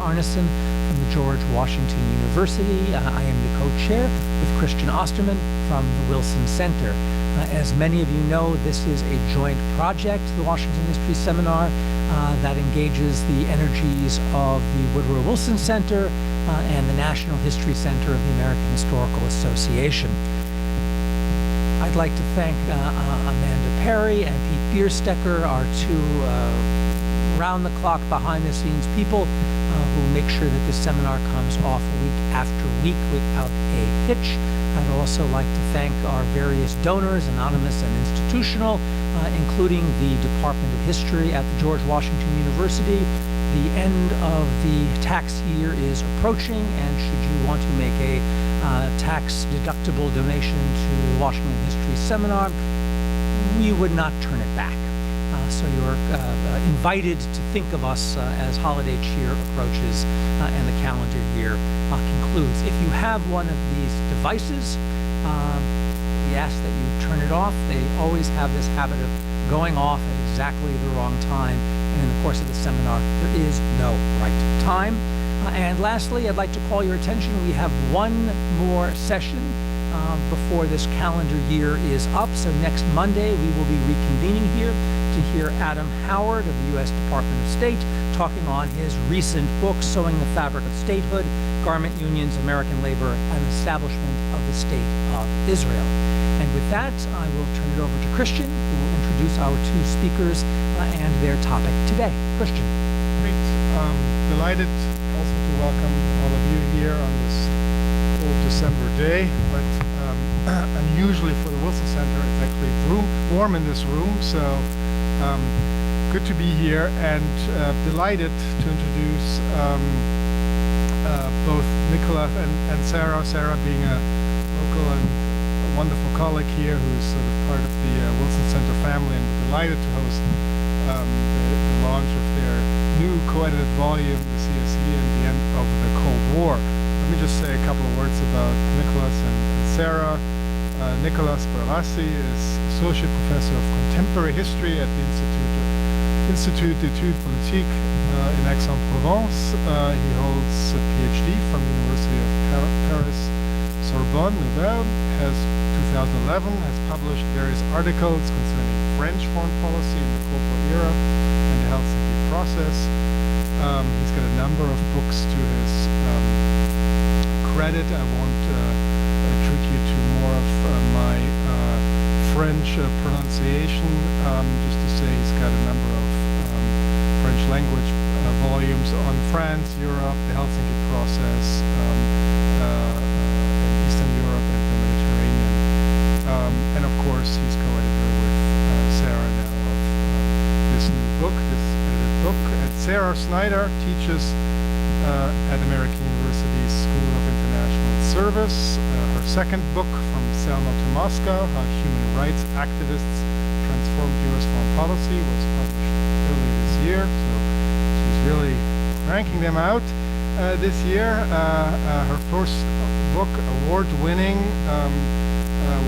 Arneson from the George Washington University. I am the co-chair with Christian Osterman from the Wilson Center. As many of you know, this is a joint project, the Washington History Seminar, that engages the energies of the Woodrow Wilson Center and the National History Center of the American Historical Association. I'd like to thank Amanda Perry and Pete Bierstecker, our two round-the-clock, behind-the-scenes people who make sure that this seminar comes off week after week without a hitch. I'd also like to thank our various donors, anonymous and institutional, including the Department of History at the George Washington University. The end of the tax year is approaching, and should you want to make a tax-deductible donation to the Washington History Seminar, we would not turn it back. So you're invited to think of us as holiday cheer approaches and the calendar year concludes. If you have one of these devices, we ask that you turn it off. They always have this habit of going off at exactly the wrong time, and in the course of the seminar, there is no right time. And lastly, I'd like to call your attention. We have one more session before this calendar year is up. So next Monday, we will be reconvening here to hear Adam Howard of the U.S. Department of State talking on his recent book, Sewing the Fabric of Statehood, Garment Unions, American Labor, and Establishment of the State of Israel. And with that, I will turn it over to Christian, who will introduce our two speakers and their topic today. Christian. Great. Delighted also to welcome all of you here on this cold December day, but unusually for the Wilson Center, it's actually warm in this room, so good to be here, and delighted to introduce both Nicolas and Sarah. Sarah being a local and a wonderful colleague here who's sort of part of the Wilson Center family, and delighted to host the launch of their new co-edited volume, the CSCE, and the end of the Cold War. Let me just say a couple of words about Nicolas and Sarah. Nicolas Badalassi is Associate Professor of Contemporary History at the Institut politiques in Aix-en-Provence. He holds a PhD from the University of Paris, Sorbonne Nouvelle, 2011 has published various articles concerning French foreign policy in the Cold War era and the Helsinki Process. He's got a number of books to his credit. I won't trick you to more of my French pronunciation, just to say he's got a number of French language volumes on France, Europe, the Helsinki Process, Eastern Europe and the Mediterranean. And of course he's co-editor with Sarah now of this new book, this edited book. And Sarah Snyder teaches at American University's School of International Service. Her second book, From Selma to Moscow, How Human Rights Activists Transformed U.S. Foreign Policy, was published early this year. So she's really ranking them out this year. Her first book, award-winning,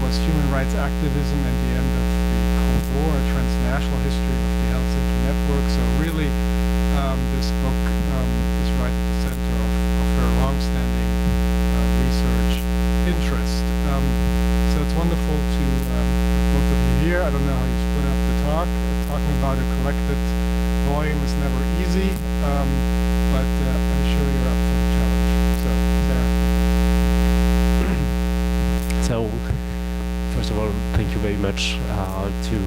was Human Rights Activism and the End of the Cold War, a transnational history of the Helsinki Network. So really, this book is right at the center of her long-standing research interest. So it's wonderful to both of you here. I don't know how you split up the talk. Talking about a collected volume is never easy, but I'm sure you're up for the challenge. So, Sarah. So, first of all, thank you very much to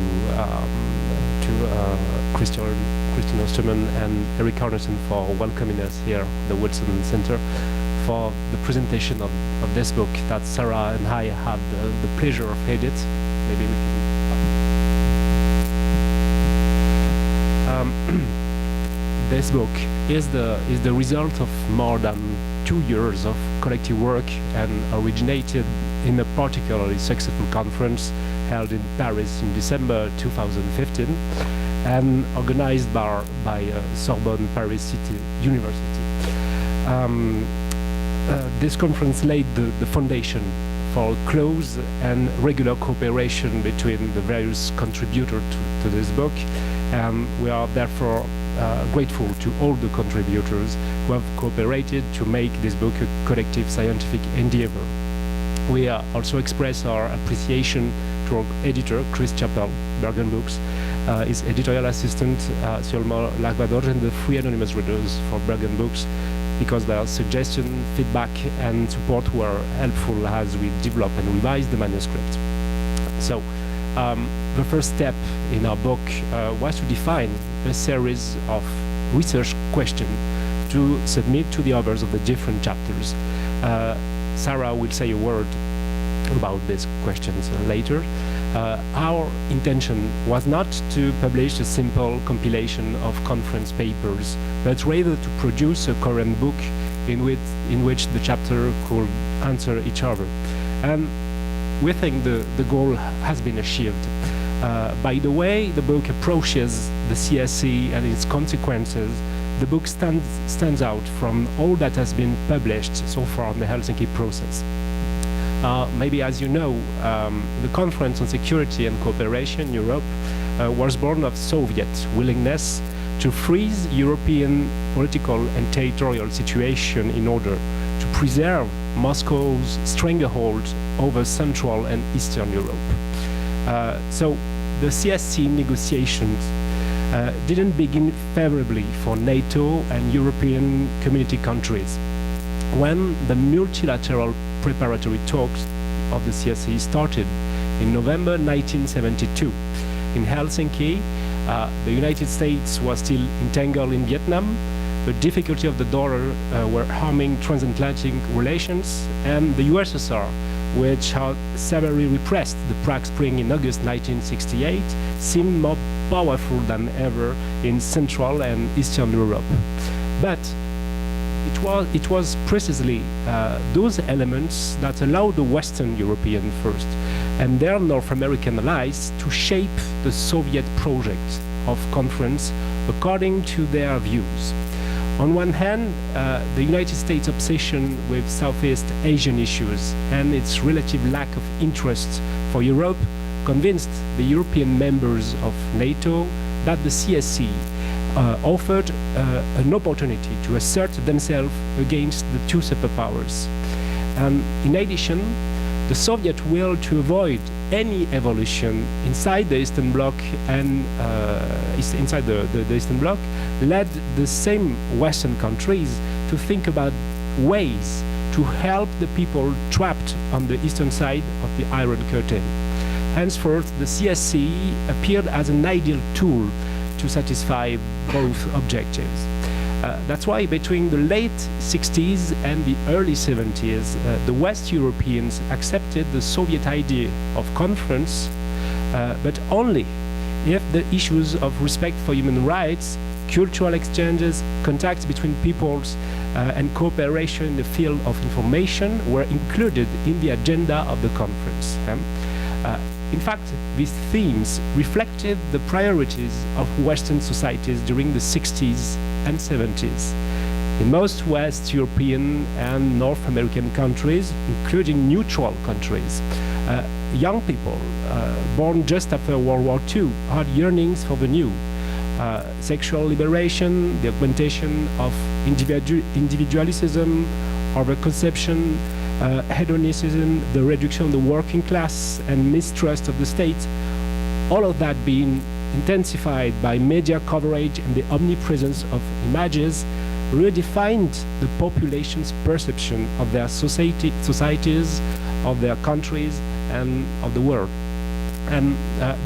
Christian Osterman and Eric Arneson for welcoming us here at the Wilson Center for the presentation of this book that Sarah and I had the pleasure of editing. Maybe we can. This book is the result of more than 2 years of collective work and originated in a particularly successful conference held in Paris in December 2015 and organized by Sorbonne Paris City University. This conference laid the foundation for close and regular cooperation between the various contributors to this book, and we are therefore grateful to all the contributors who have cooperated to make this book a collective scientific endeavor. We also express our appreciation to our editor, Chris Chappell, Bergen Books, his editorial assistant, Sulma Lagvador, and the three anonymous readers for Bergen Books, because their suggestion, feedback, and support were helpful as we develop and revise the manuscript. So, the first step in our book was to define a series of research questions to submit to the authors of the different chapters. Sarah will say a word about these questions later. Our intention was not to publish a simple compilation of conference papers, but rather to produce a coherent book in which the chapter could answer each other. And we think the goal has been achieved. By the way the book approaches the CSCE and its consequences, the book stands out from all that has been published so far on the Helsinki Process. Maybe as you know, the Conference on Security and Cooperation in Europe was born of Soviet willingness to freeze European political and territorial situation in order to preserve Moscow's stranglehold over Central and Eastern Europe. So the CSCE negotiations didn't begin favorably for NATO and European community countries. When the multilateral preparatory talks of the CSCE started in November 1972 in Helsinki, the United States was still entangled in Vietnam. The difficulty of the dollar were harming transatlantic relations, and the USSR, which had severely repressed the Prague Spring in August 1968, seemed more powerful than ever in Central and Eastern Europe. But it was precisely those elements that allowed the Western European first and their North American allies to shape the Soviet project of conference according to their views. On one hand, the United States' obsession with Southeast Asian issues and its relative lack of interest for Europe convinced the European members of NATO that the CSCE offered an opportunity to assert themselves against the two superpowers. And in addition, the Soviet will to avoid any evolution inside the Eastern Bloc and inside the Eastern Bloc led the same Western countries to think about ways to help the people trapped on the eastern side of the Iron Curtain. Henceforth, the CSCE appeared as an ideal tool to satisfy both objectives. That's why between the late 60s and the early 70s, the West Europeans accepted the Soviet idea of conference, but only if the issues of respect for human rights, cultural exchanges, contacts between peoples, and cooperation in the field of information were included in the agenda of the conference. In fact, these themes reflected the priorities of Western societies during the 60s and 70s. In most West European and North American countries, including neutral countries, young people born just after World War II had yearnings for the new. Sexual liberation, the augmentation of individualism, overconception, hedonicism, the reduction of the working class, and mistrust of the state, all of that being intensified by media coverage and the omnipresence of images, redefined the population's perception of their societies, of their countries, and of the world. And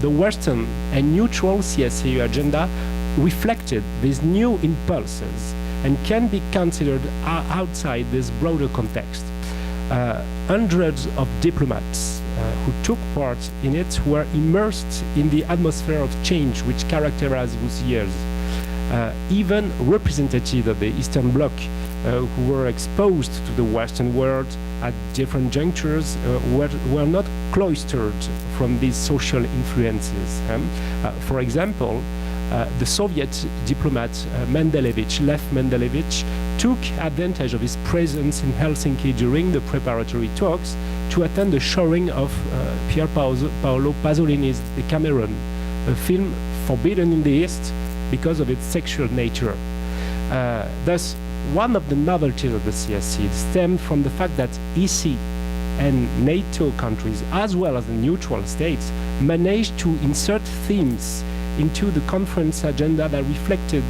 the Western and neutral CSCE agenda reflected these new impulses and can be considered outside this broader context. Hundreds of diplomats who took part in it were immersed in the atmosphere of change which characterized those years. Even representatives of the Eastern Bloc who were exposed to the Western world at different junctures were not cloistered from these social influences. For example, the Soviet diplomat Lev Mendelevich took advantage of his presence in Helsinki during the preparatory talks to attend the showing of Pier Paolo Pasolini's Decameron, a film forbidden in the East because of its sexual nature. Thus, one of the novelties of the CSCE stemmed from the fact that EC and NATO countries, as well as the neutral states, managed to insert themes into the conference agenda that reflected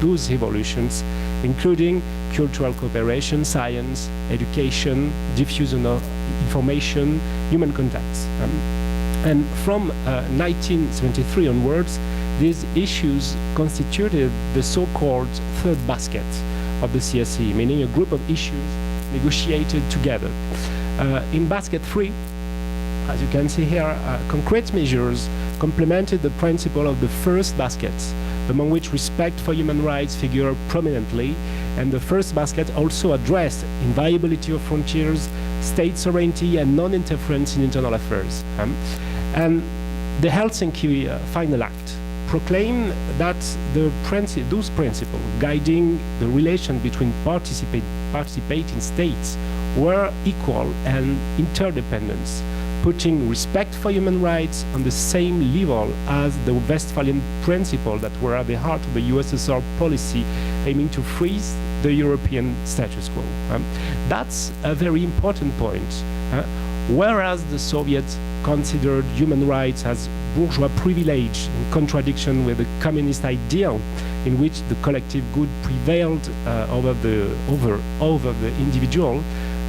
those evolutions, including cultural cooperation, science, education, diffusion of information, human contacts. And from 1973 onwards, these issues constituted the so-called third basket of the CSCE, meaning a group of issues negotiated together. In basket 3, as you can see here, concrete measures complemented the principle of the first basket, among which respect for human rights figured prominently, and the first basket also addressed inviolability of frontiers, state sovereignty, and non-interference in internal affairs. And the Helsinki Final Act proclaimed that those principles guiding the relation between participating states were equal and interdependent, putting respect for human rights on the same level as the Westphalian principles that were at the heart of the USSR policy aiming to freeze the European status quo. That's a very important point. Whereas the Soviets considered human rights as bourgeois privilege in contradiction with the communist ideal in which the collective good prevailed over the individual,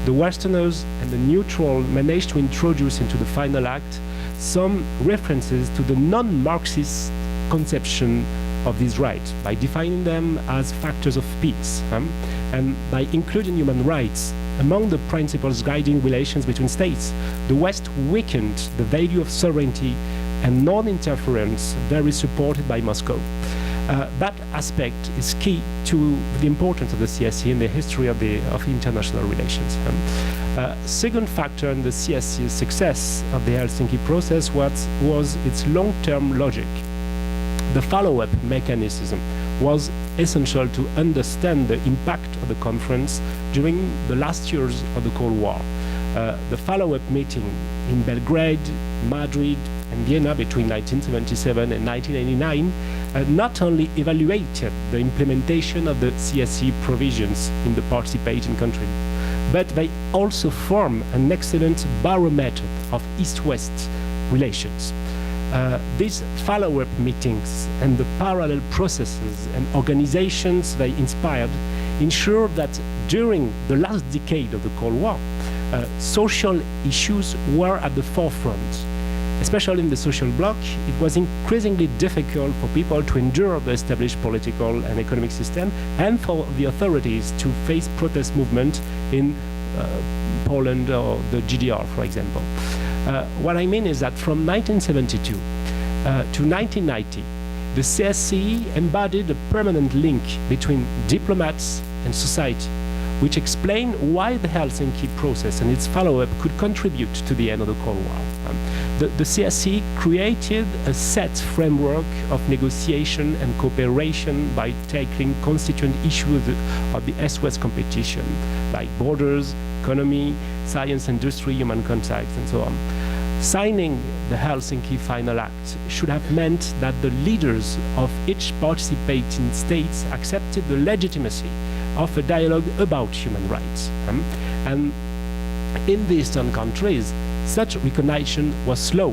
the Westerners and the neutral managed to introduce into the Final Act some references to the non-Marxist conception of these rights by defining them as factors of peace, and by including human rights among the principles guiding relations between states. The West weakened the value of sovereignty and non-interference, very supported by Moscow. That aspect is key to the importance of the CSCE in the history of international relations. Second factor in the CSCE's success of the Helsinki process was its long-term logic. The follow-up mechanism was essential to understand the impact of the conference during the last years of the Cold War. The follow-up meeting in Belgrade, Madrid, and Vienna between 1977 and 1989 not only evaluated the implementation of the CSCE provisions in the participating countries, but they also form an excellent barometer of East-West relations. These follow-up meetings and the parallel processes and organizations they inspired ensure that during the last decade of the Cold War, social issues were at the forefront. Especially in the social bloc, it was increasingly difficult for people to endure the established political and economic system, and for the authorities to face protest movement in Poland or the GDR, for example. What I mean is that from 1972 to 1990, the CSCE embodied a permanent link between diplomats and society, which explained why the Helsinki process and its follow-up could contribute to the end of the Cold War. The CSCE created a set framework of negotiation and cooperation by tackling constituent issues of the East-West competition, like borders, economy, science, industry, human contacts, and so on. Signing the Helsinki Final Act should have meant that the leaders of each participating states accepted the legitimacy of a dialogue about human rights. And in the Eastern countries, such recognition was slow,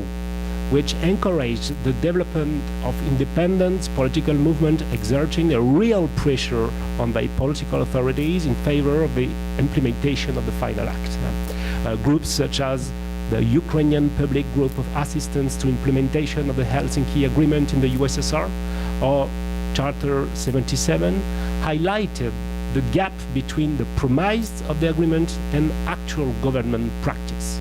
which encouraged the development of independent political movement exerting a real pressure on the political authorities in favor of the implementation of the Final Act. Groups such as the Ukrainian Public Group of Assistance to Implementation of the Helsinki Agreement in the USSR, or Charter 77, highlighted the gap between the promise of the agreement and actual government practice.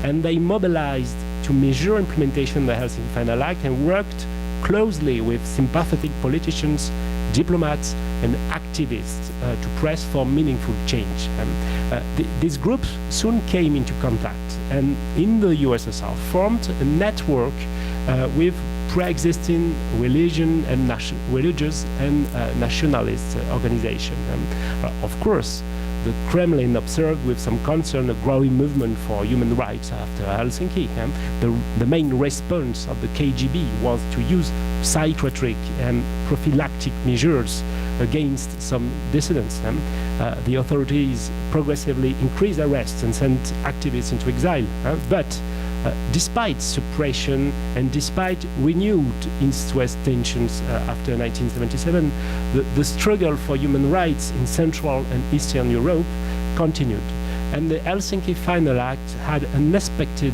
And they mobilized to measure implementation of the Helsinki Final Act and worked closely with sympathetic politicians, diplomats, and activists to press for meaningful change. These groups soon came into contact and in the USSR formed a network with pre-existing religious and nationalist organizations. Of course, the Kremlin observed with some concern a growing movement for human rights after Helsinki. The main response of the KGB was to use psychiatric and prophylactic measures against some dissidents. The authorities progressively increased arrests and sent activists into exile. But despite suppression and despite renewed East-West tensions after 1977, the struggle for human rights in Central and Eastern Europe continued. And the Helsinki Final Act had an unexpected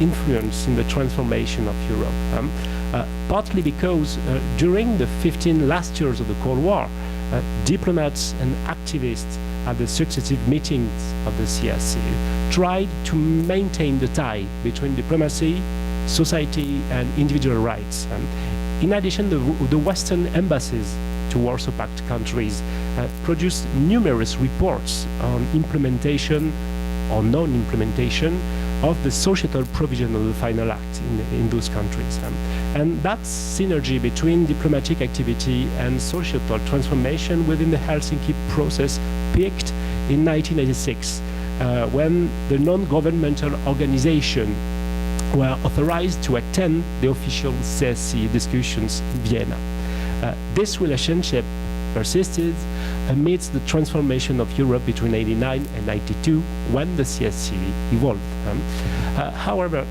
influence in the transformation of Europe, partly because during the 15 last years of the Cold War, diplomats and activists at the successive meetings of the CSCE tried to maintain the tie between diplomacy, society, and individual rights. In addition, the Western embassies to Warsaw Pact countries produced numerous reports on implementation or non-implementation of the societal provision of the Final Act in those countries. And that synergy between diplomatic activity and societal transformation within the Helsinki Process peaked in 1986, when the non-governmental organization were authorized to attend the official CSCE discussions in Vienna. This relationship persisted amidst the transformation of Europe between 89 and 92, when the CSCE evolved. However,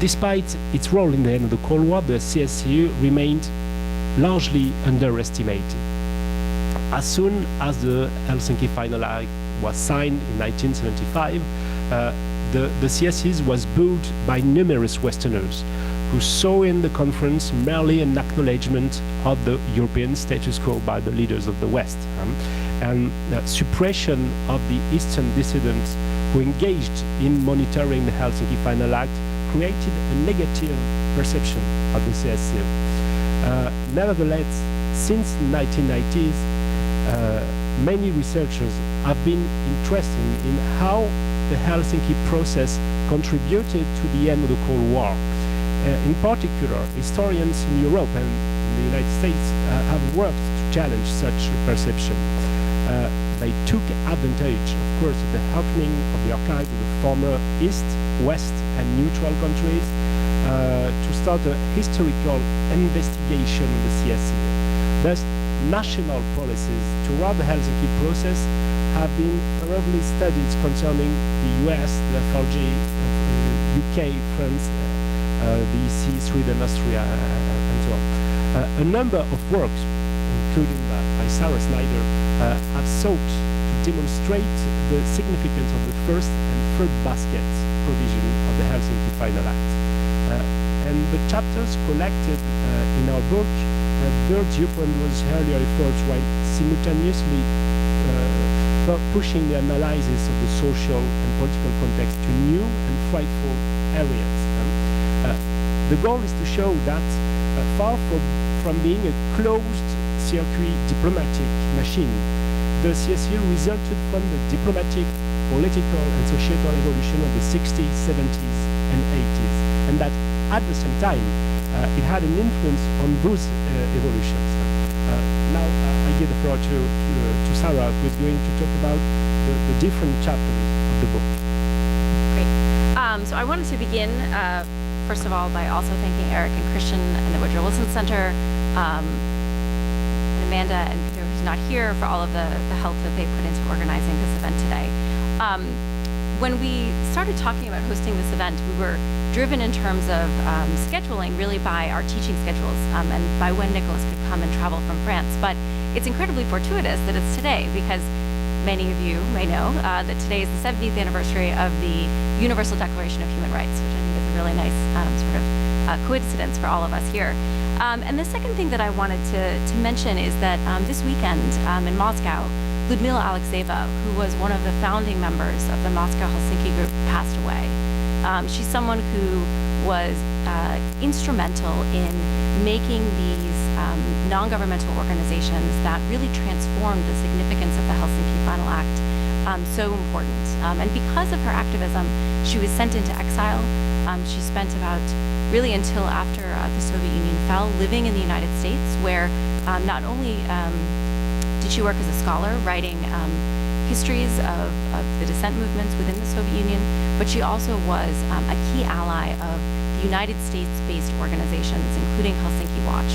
despite its role in the end of the Cold War, the CSCE remained largely underestimated. As soon as the Helsinki Final Act was signed in 1975, the CSCE was booed by numerous Westerners who saw in the conference merely an acknowledgement of the European status quo by the leaders of the West, and suppression of the Eastern dissidents who engaged in monitoring the Helsinki Final Act created a negative perception of the CSCE. Nevertheless, since the 1990s, many researchers have been interested in how the Helsinki Process contributed to the end of the Cold War. In particular, historians in Europe and in the United States have worked to challenge such perception. They took advantage, of course, of the happening of the archive of the former East, West, and neutral countries to start a historical investigation of the CSCE. Thus, national policies toward the Helsinki Process have been thoroughly studied concerning the US, the FRG, UK, France, the EC, Sweden, Austria, and so on. A number of works, including by Sarah Snyder, have sought to demonstrate the significance of the first and third basket provision of the Helsinki Final Act. And the chapters collected in our book built upon those earlier efforts while simultaneously pushing the analysis of the social and political context to new and frightful areas. The goal is to show that far from being a closed circuit diplomatic machine, the CSCE resulted from the diplomatic, political, and societal evolution of the 60s, 70s, and 80s, and that at the same time, it had an influence on those evolutions. Now, I give the floor to Sarah, who is going to talk about the different chapters of the book. Great. So I wanted to begin, first of all, by also thanking Eric and Christian and the Woodrow Wilson Center, and Amanda and Peter, who's not here, for all of the help that they put into organizing this event today. When we started talking about hosting this event, we were driven in terms of scheduling really by our teaching schedules and by when Nicolas could come and travel from France. But it's incredibly fortuitous that it's today, because many of you may know that today is the 70th anniversary of the Universal Declaration of Human Rights, which I think is a really nice sort of coincidence for all of us here. And the second thing that I wanted to mention is that this weekend in Moscow, Ludmila Alexeyeva, who was one of the founding members of the Moscow-Helsinki group, passed away. She's someone who was instrumental in making these non-governmental organizations that really transformed the significance of the Helsinki Final Act so important. And because of her activism, she was sent into exile. She spent about really until after the Soviet Union fell, living in the United States, where not only did she work as a scholar, writing histories of the dissent movements within the Soviet Union, but she also was a key ally of the United States-based organizations, including Helsinki Watch,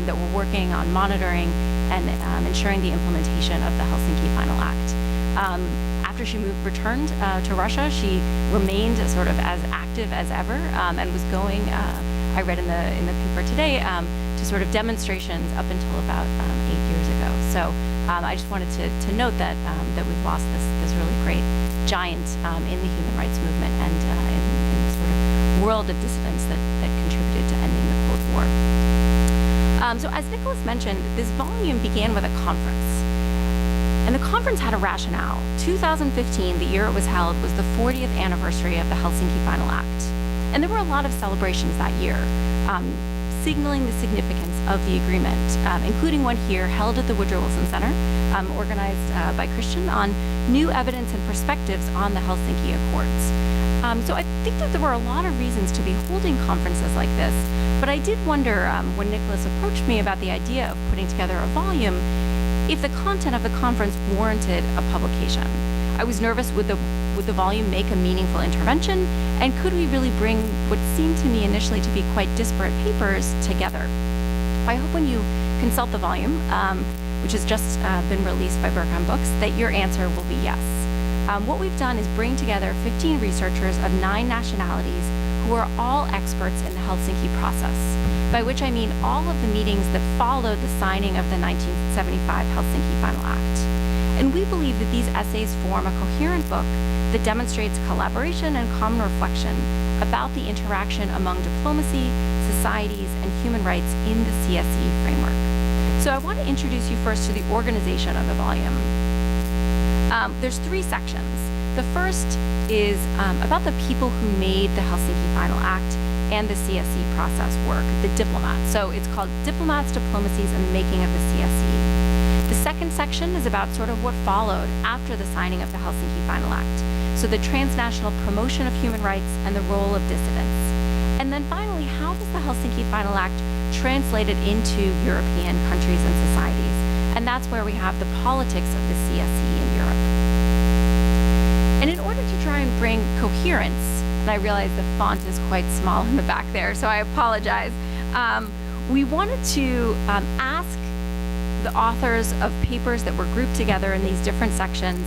that were working on monitoring and ensuring the implementation of the Helsinki Final Act. After she returned to Russia, she remained sort of as active as ever and was going, I read in the paper today, to sort of demonstrations up until about 8 years ago. So I just wanted to note that we've lost this really great giant in the human rights movement and in the sort of world of dissidents that contributed to ending the Cold War. So as Nicolas mentioned, this volume began with a conference. And the conference had a rationale. 2015, the year it was held, was the 40th anniversary of the Helsinki Final Act. And there were a lot of celebrations that year, signaling the significance of the agreement, including one here held at the Woodrow Wilson Center, organized by Christian, on new evidence and perspectives on the Helsinki Accords. So I think that there were a lot of reasons to be holding conferences like this, but I did wonder when Nicolas approached me about the idea of putting together a volume, if the content of the conference warranted a publication. I was nervous, would the volume make a meaningful intervention, and could we really bring what seemed to me initially to be quite disparate papers together? I hope when you consult the volume, which has just been released by Bergham Books, that your answer will be yes. What we've done is bring together 15 researchers of 9 nationalities who are all experts in the Helsinki process, by which I mean all of the meetings that followed the signing of the 1975 Helsinki Final Act. And we believe that these essays form a coherent book that demonstrates collaboration and common reflection about the interaction among diplomacy, societies, and human rights in the CSCE framework. So I want to introduce you first to the organization of the volume. There's 3 sections. The first is about the people who made the Helsinki Final Act and the CSCE process work, the diplomats. So it's called Diplomats, Diplomacies, and the Making of the CSCE. The second section is about sort of what followed after the signing of the Helsinki Final Act. So the transnational promotion of human rights and the role of dissidents. And then finally, how was the Helsinki Final Act translated into European countries and societies? And that's where we have the politics of the CSCE in Europe. And in order to try and bring coherence, and I realize the font is quite small in the back there, so I apologize. We wanted to ask the authors of papers that were grouped together in these different sections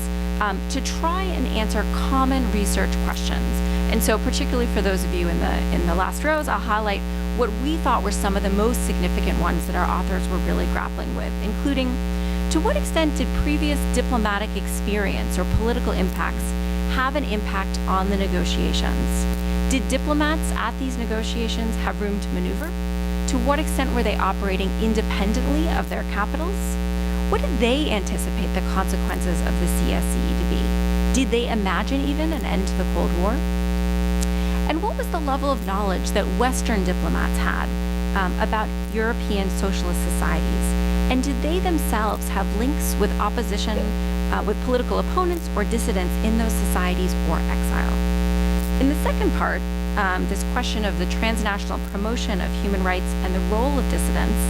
to try and answer common research questions. And so particularly for those of you in the last rows, I'll highlight what we thought were some of the most significant ones that our authors were really grappling with, including to what extent did previous diplomatic experience or political impacts have an impact on the negotiations? Did diplomats at these negotiations have room to maneuver? To what extent were they operating independently of their capitals? What did they anticipate the consequences of the CSCE to be? Did they imagine even an end to the Cold War? And what was the level of knowledge that Western diplomats had about European socialist societies? And did they themselves have links with opposition, with political opponents or dissidents in those societies or exile? In the second part, this question of the transnational promotion of human rights and the role of dissidents,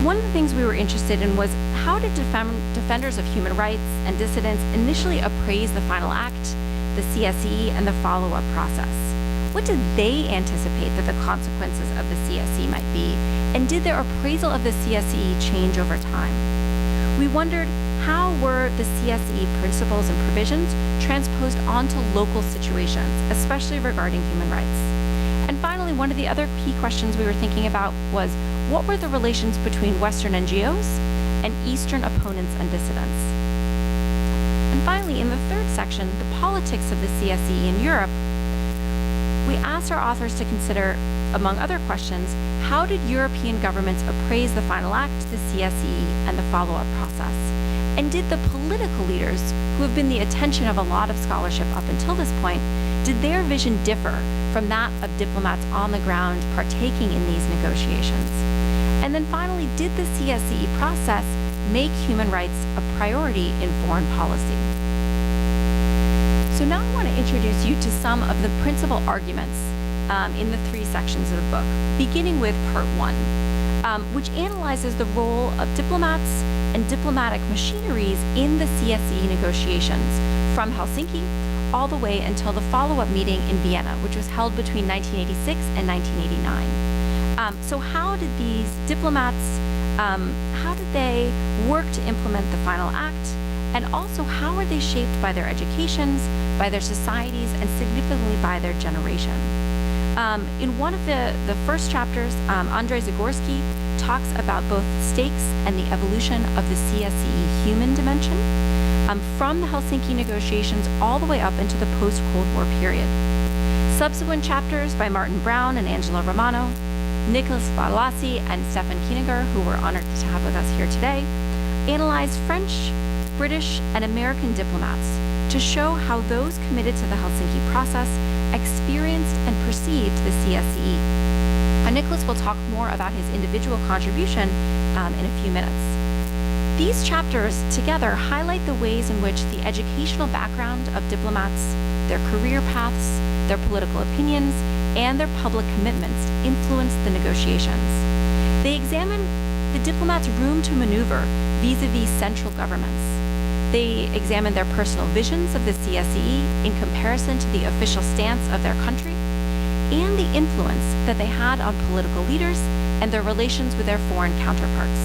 one of the things we were interested in was how did defenders of human rights and dissidents initially appraise the Final Act, the CSCE, and the follow-up process? What did they anticipate that the consequences of the CSCE might be? And did their appraisal of the CSCE change over time? We wondered, how were the CSCE principles and provisions transposed onto local situations, especially regarding human rights? And finally, one of the other key questions we were thinking about was, what were the relations between Western NGOs and Eastern opponents and dissidents? And finally, in the third section, the politics of the CSCE in Europe, we asked our authors to consider, among other questions, how did European governments appraise the Final Act, the CSCE, and the follow-up process? And did the political leaders, who have been the attention of a lot of scholarship up until this point, did their vision differ from that of diplomats on the ground partaking in these negotiations? And then finally, did the CSCE process make human rights a priority in foreign policy? So now I want to introduce you to some of the principal arguments in the 3 sections of the book, beginning with part 1, which analyzes the role of diplomats and diplomatic machineries in the CSCE negotiations from Helsinki all the way until the follow-up meeting in Vienna, which was held between 1986 and 1989. So how did these diplomats, how did they work to implement the final act? And also, how are they shaped by their educations, by their societies, and significantly by their generation? In one of the first chapters, Andrzej Zagorski talks about both the stakes and the evolution of the CSCE human dimension from the Helsinki negotiations all the way up into the post-Cold War period. Subsequent chapters by Martin Brown and Angela Romano, Nicolas Badalassi and Stefan Kieniger, who we're honored to have with us here today, analyze French, British, and American diplomats to show how those committed to the Helsinki process experienced and perceived the CSCE. And Nicolas will talk more about his individual contribution in a few minutes. These chapters together highlight the ways in which the educational background of diplomats, their career paths, their political opinions, and their public commitments influenced the negotiations. They examine the diplomats' room to maneuver vis-a-vis central governments. They examine their personal visions of the CSCE in comparison to the official stance of their country, and the influence that they had on political leaders and their relations with their foreign counterparts.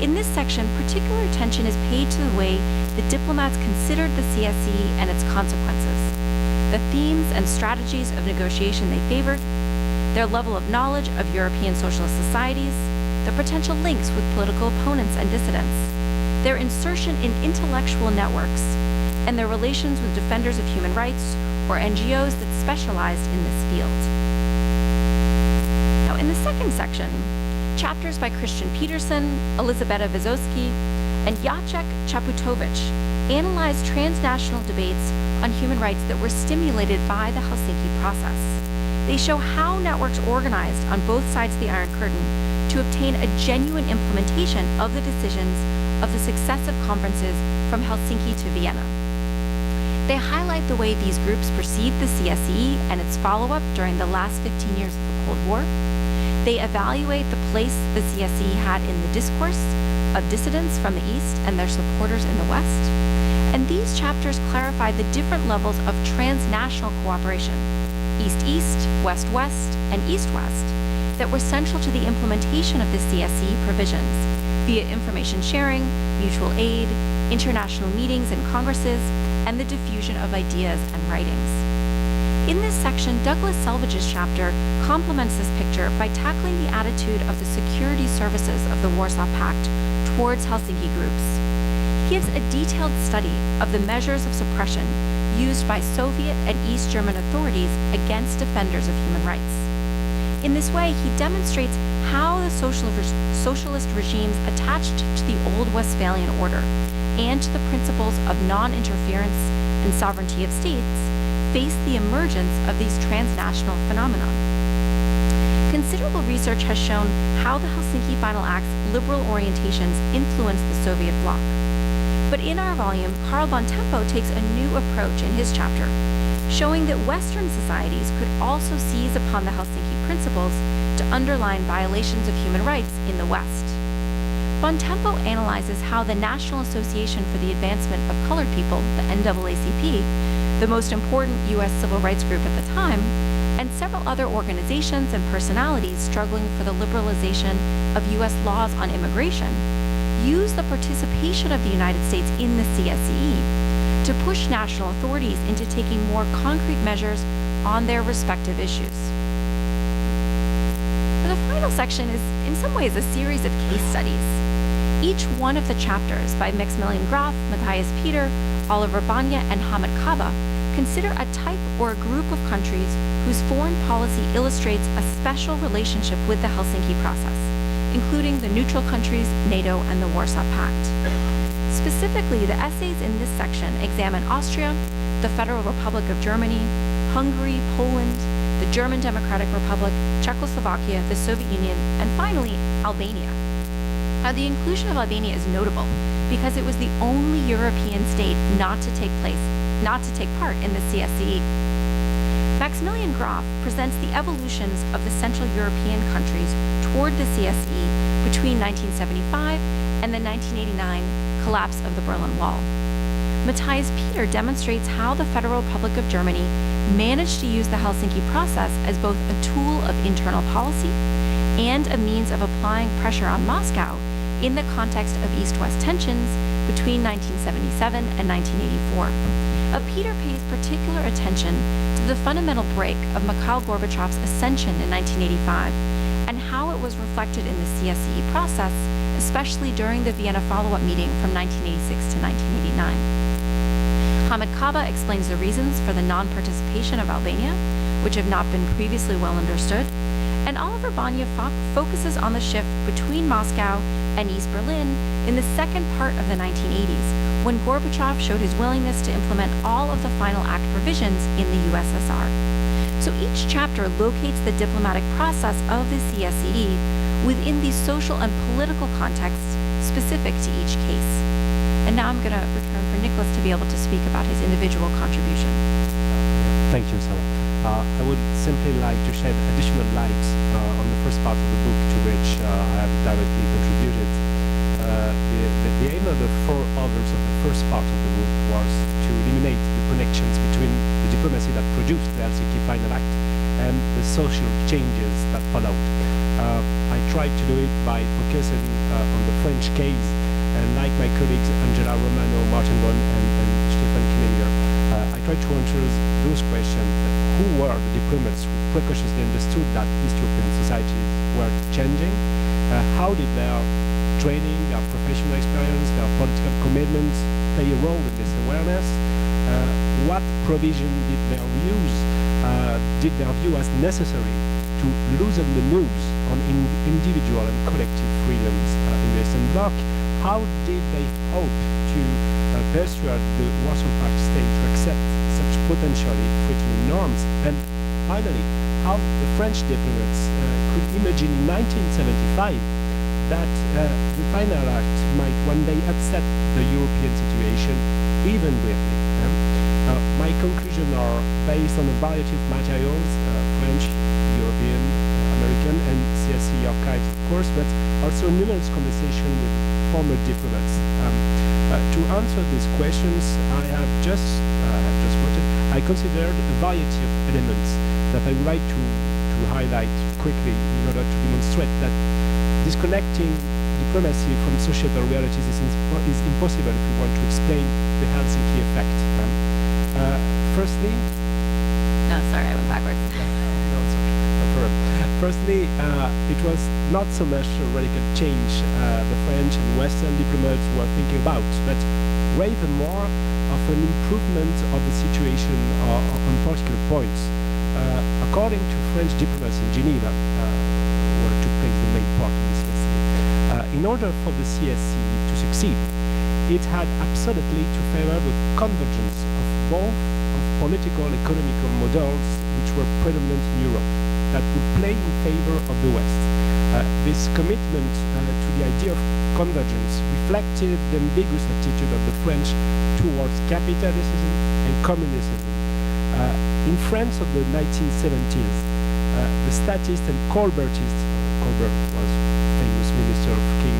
In this section, particular attention is paid to the way the diplomats considered the CSCE and its consequences, the themes and strategies of negotiation they favored, their level of knowledge of European socialist societies, the potential links with political opponents and dissidents, their insertion in intellectual networks, and their relations with defenders of human rights or NGOs that specialized in this field. Now, in the second section, chapters by Christian Peterson, Elizabeta Vizowski, and Jacek Chaputovich analyzed transnational debates on human rights that were stimulated by the Helsinki process. They show how networks organized on both sides of the Iron Curtain to obtain a genuine implementation of the decisions of the successive conferences from Helsinki to Vienna. They highlight the way these groups perceived the CSCE and its follow-up during the last 15 years of the Cold War. They evaluate the place the CSCE had in the discourse of dissidents from the East and their supporters in the West. And these chapters clarify the different levels of transnational cooperation, East-East, West-West, and East-West, that were central to the implementation of the CSCE provisions via information sharing, mutual aid, international meetings and congresses, and the diffusion of ideas and writings. In this section, Douglas Selvage's chapter complements this picture by tackling the attitude of the security services of the Warsaw Pact towards Helsinki groups. He gives a detailed study of the measures of suppression used by Soviet and East German authorities against defenders of human rights. In this way, he demonstrates how the socialist regimes attached to the old Westphalian order and to the principles of non-interference and sovereignty of states face the emergence of these transnational phenomena. Considerable research has shown how the Helsinki Final Act's liberal orientations influenced the Soviet bloc. But in our volume, Carl Bontempo takes a new approach in his chapter, showing that Western societies could also seize upon the Helsinki principles to underline violations of human rights in the West. Bontempo analyzes how the National Association for the Advancement of Colored People, the NAACP, the most important U.S. civil rights group at the time, and several other organizations and personalities struggling for the liberalization of U.S. laws on immigration, use the participation of the United States in the CSCE to push national authorities into taking more concrete measures on their respective issues. The final section is, in some ways, a series of case studies. Each one of the chapters by Maximilian Graf, Matthias Peter, Oliver Banya, and Hamid Kaba consider a type or a group of countries whose foreign policy illustrates a special relationship with the Helsinki process, including the neutral countries, NATO, and the Warsaw Pact. Specifically, the essays in this section examine Austria, the Federal Republic of Germany, Hungary, Poland, the German Democratic Republic, Czechoslovakia, the Soviet Union, and finally, Albania. Now, the inclusion of Albania is notable because it was the only European state not to take part in the CSCE. Maximilian Graf presents the evolutions of the Central European countries toward the CSCE between 1975 and the 1989 collapse of the Berlin Wall. Matthias Peter demonstrates how the Federal Republic of Germany managed to use the Helsinki Process as both a tool of internal policy and a means of applying pressure on Moscow in the context of East-West tensions between 1977 and 1984. Peter pays particular attention to the fundamental break of Mikhail Gorbachev's ascension in 1985 and how it was reflected in the CSCE process, especially during the Vienna follow-up meeting from 1986 to 1989. Hamid Kaba explains the reasons for the non-participation of Albania, which have not been previously well understood, and Oliver Banya focuses on the shift between Moscow and East Berlin in the second part of the 1980s, when Gorbachev showed his willingness to implement all of the Final Act provisions in the USSR. So each chapter locates the diplomatic process of the CSCE within the social and political contexts specific to each case. And now I'm going to return for Nicolas to be able to speak about his individual contribution. Thank you, Sarah. I would simply like to shed additional light on the first part of the book to which I have directly contributed. The aim of the four authors of the first part of the book was to eliminate the connections between the diplomacy that produced the Helsinki Final Act and the social changes that followed. I tried to do it by focusing on the French case, and like my colleagues Angela Romano, Martin Bonn, and Stefan Killinger, I tried to answer those questions. Who were the diplomats who precociously understood that East European societies were changing? How did their training, their professional experience, their political commitments play a role in this awareness? What provision did their view as necessary to loosen the noose on individual and collective freedoms in the Eastern Bloc? How did they hope to persuade the Warsaw Pact state to accept such potentially threatening norms? And finally, how the French diplomats could imagine in 1975 that the Final Act might one day upset the European situation even briefly. My conclusions are based on a variety of materials, French, European, American, and CSCE archives, of course, but also numerous conversations with former diplomats. To answer these questions, I considered a variety of elements that I would like to highlight quickly in order to demonstrate that disconnecting diplomacy from societal realities is impossible if we want to explain the Helsinki effect. Firstly... No, sorry, I went backwards. No, sorry. No problem. Firstly, it was not so much a radical change the French and Western diplomats were thinking about, but rather more of an improvement of the situation on particular points. According to French diplomats in Geneva, where took place the main part of the CSCE, in order for the CSCE to succeed, it had absolutely to favor the convergence of both of political economical models which were predominant in Europe that would play in favor of the West. This commitment to the idea of convergence reflected the ambiguous attitude of the French towards capitalism and communism. In France of the 1970s, the statist and Colbertist, Colbert was famous minister of King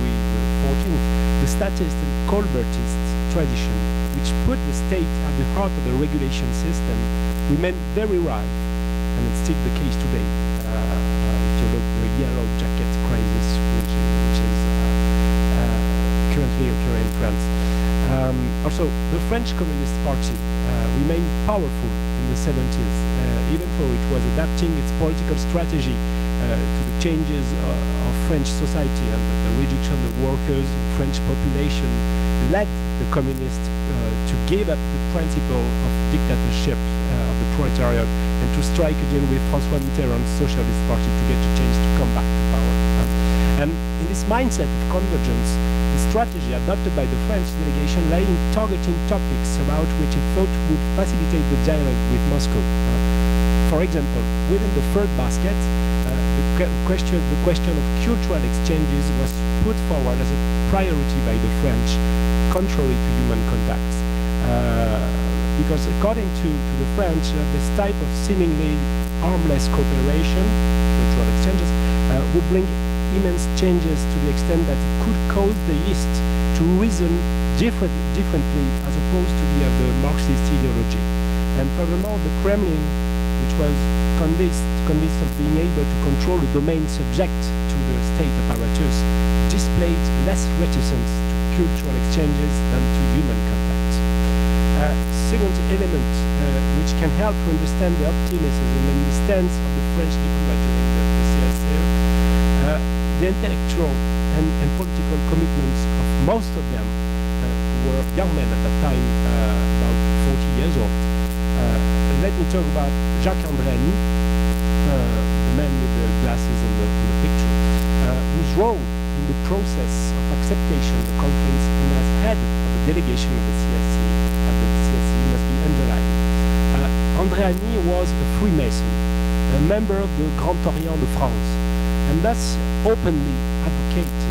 Louis XIV, the statist and Colbertist tradition, which put the state at the heart of the regulation system, remained very ripe, and it's still the case today. If you look at the yellow jacket crisis, which is currently occurring in France. Also, the French Communist Party remained powerful in the 70s, even though it was adapting its political strategy to the changes of French society, and the reduction of workers and French population led the communists to give up the principle of dictatorship of the proletariat and to strike a deal with François Mitterrand's Socialist Party to get a chance to come back to power. And in this mindset of convergence, the strategy adopted by the French delegation lay in targeting topics about which it thought would facilitate the dialogue with Moscow. For example, within the third basket, the question of cultural exchanges was put forward as a priority by the French, contrary to human contacts. Because according to the French, this type of seemingly harmless cooperation, cultural exchanges, would bring immense changes to the extent that it could cause the East to reason differently as opposed to the Marxist ideology. And furthermore, the Kremlin, which was convinced of being able to control the domain subject to the state apparatus, displayed less reticence to cultural exchanges than to human contact. Second element, which can help to understand the optimism and the stance of the French diplomat during the CSCE, the intellectual and political commitments of most of them who were young men at that time, about 40 years old. Let me talk about Jacques Andréani, the man with the glasses on the picture, whose role in the process of acceptation of the conference and as head of the delegation of the CSCE must be underlined. Andréani was a Freemason, a member of the Grand Orient de France, and thus openly advocated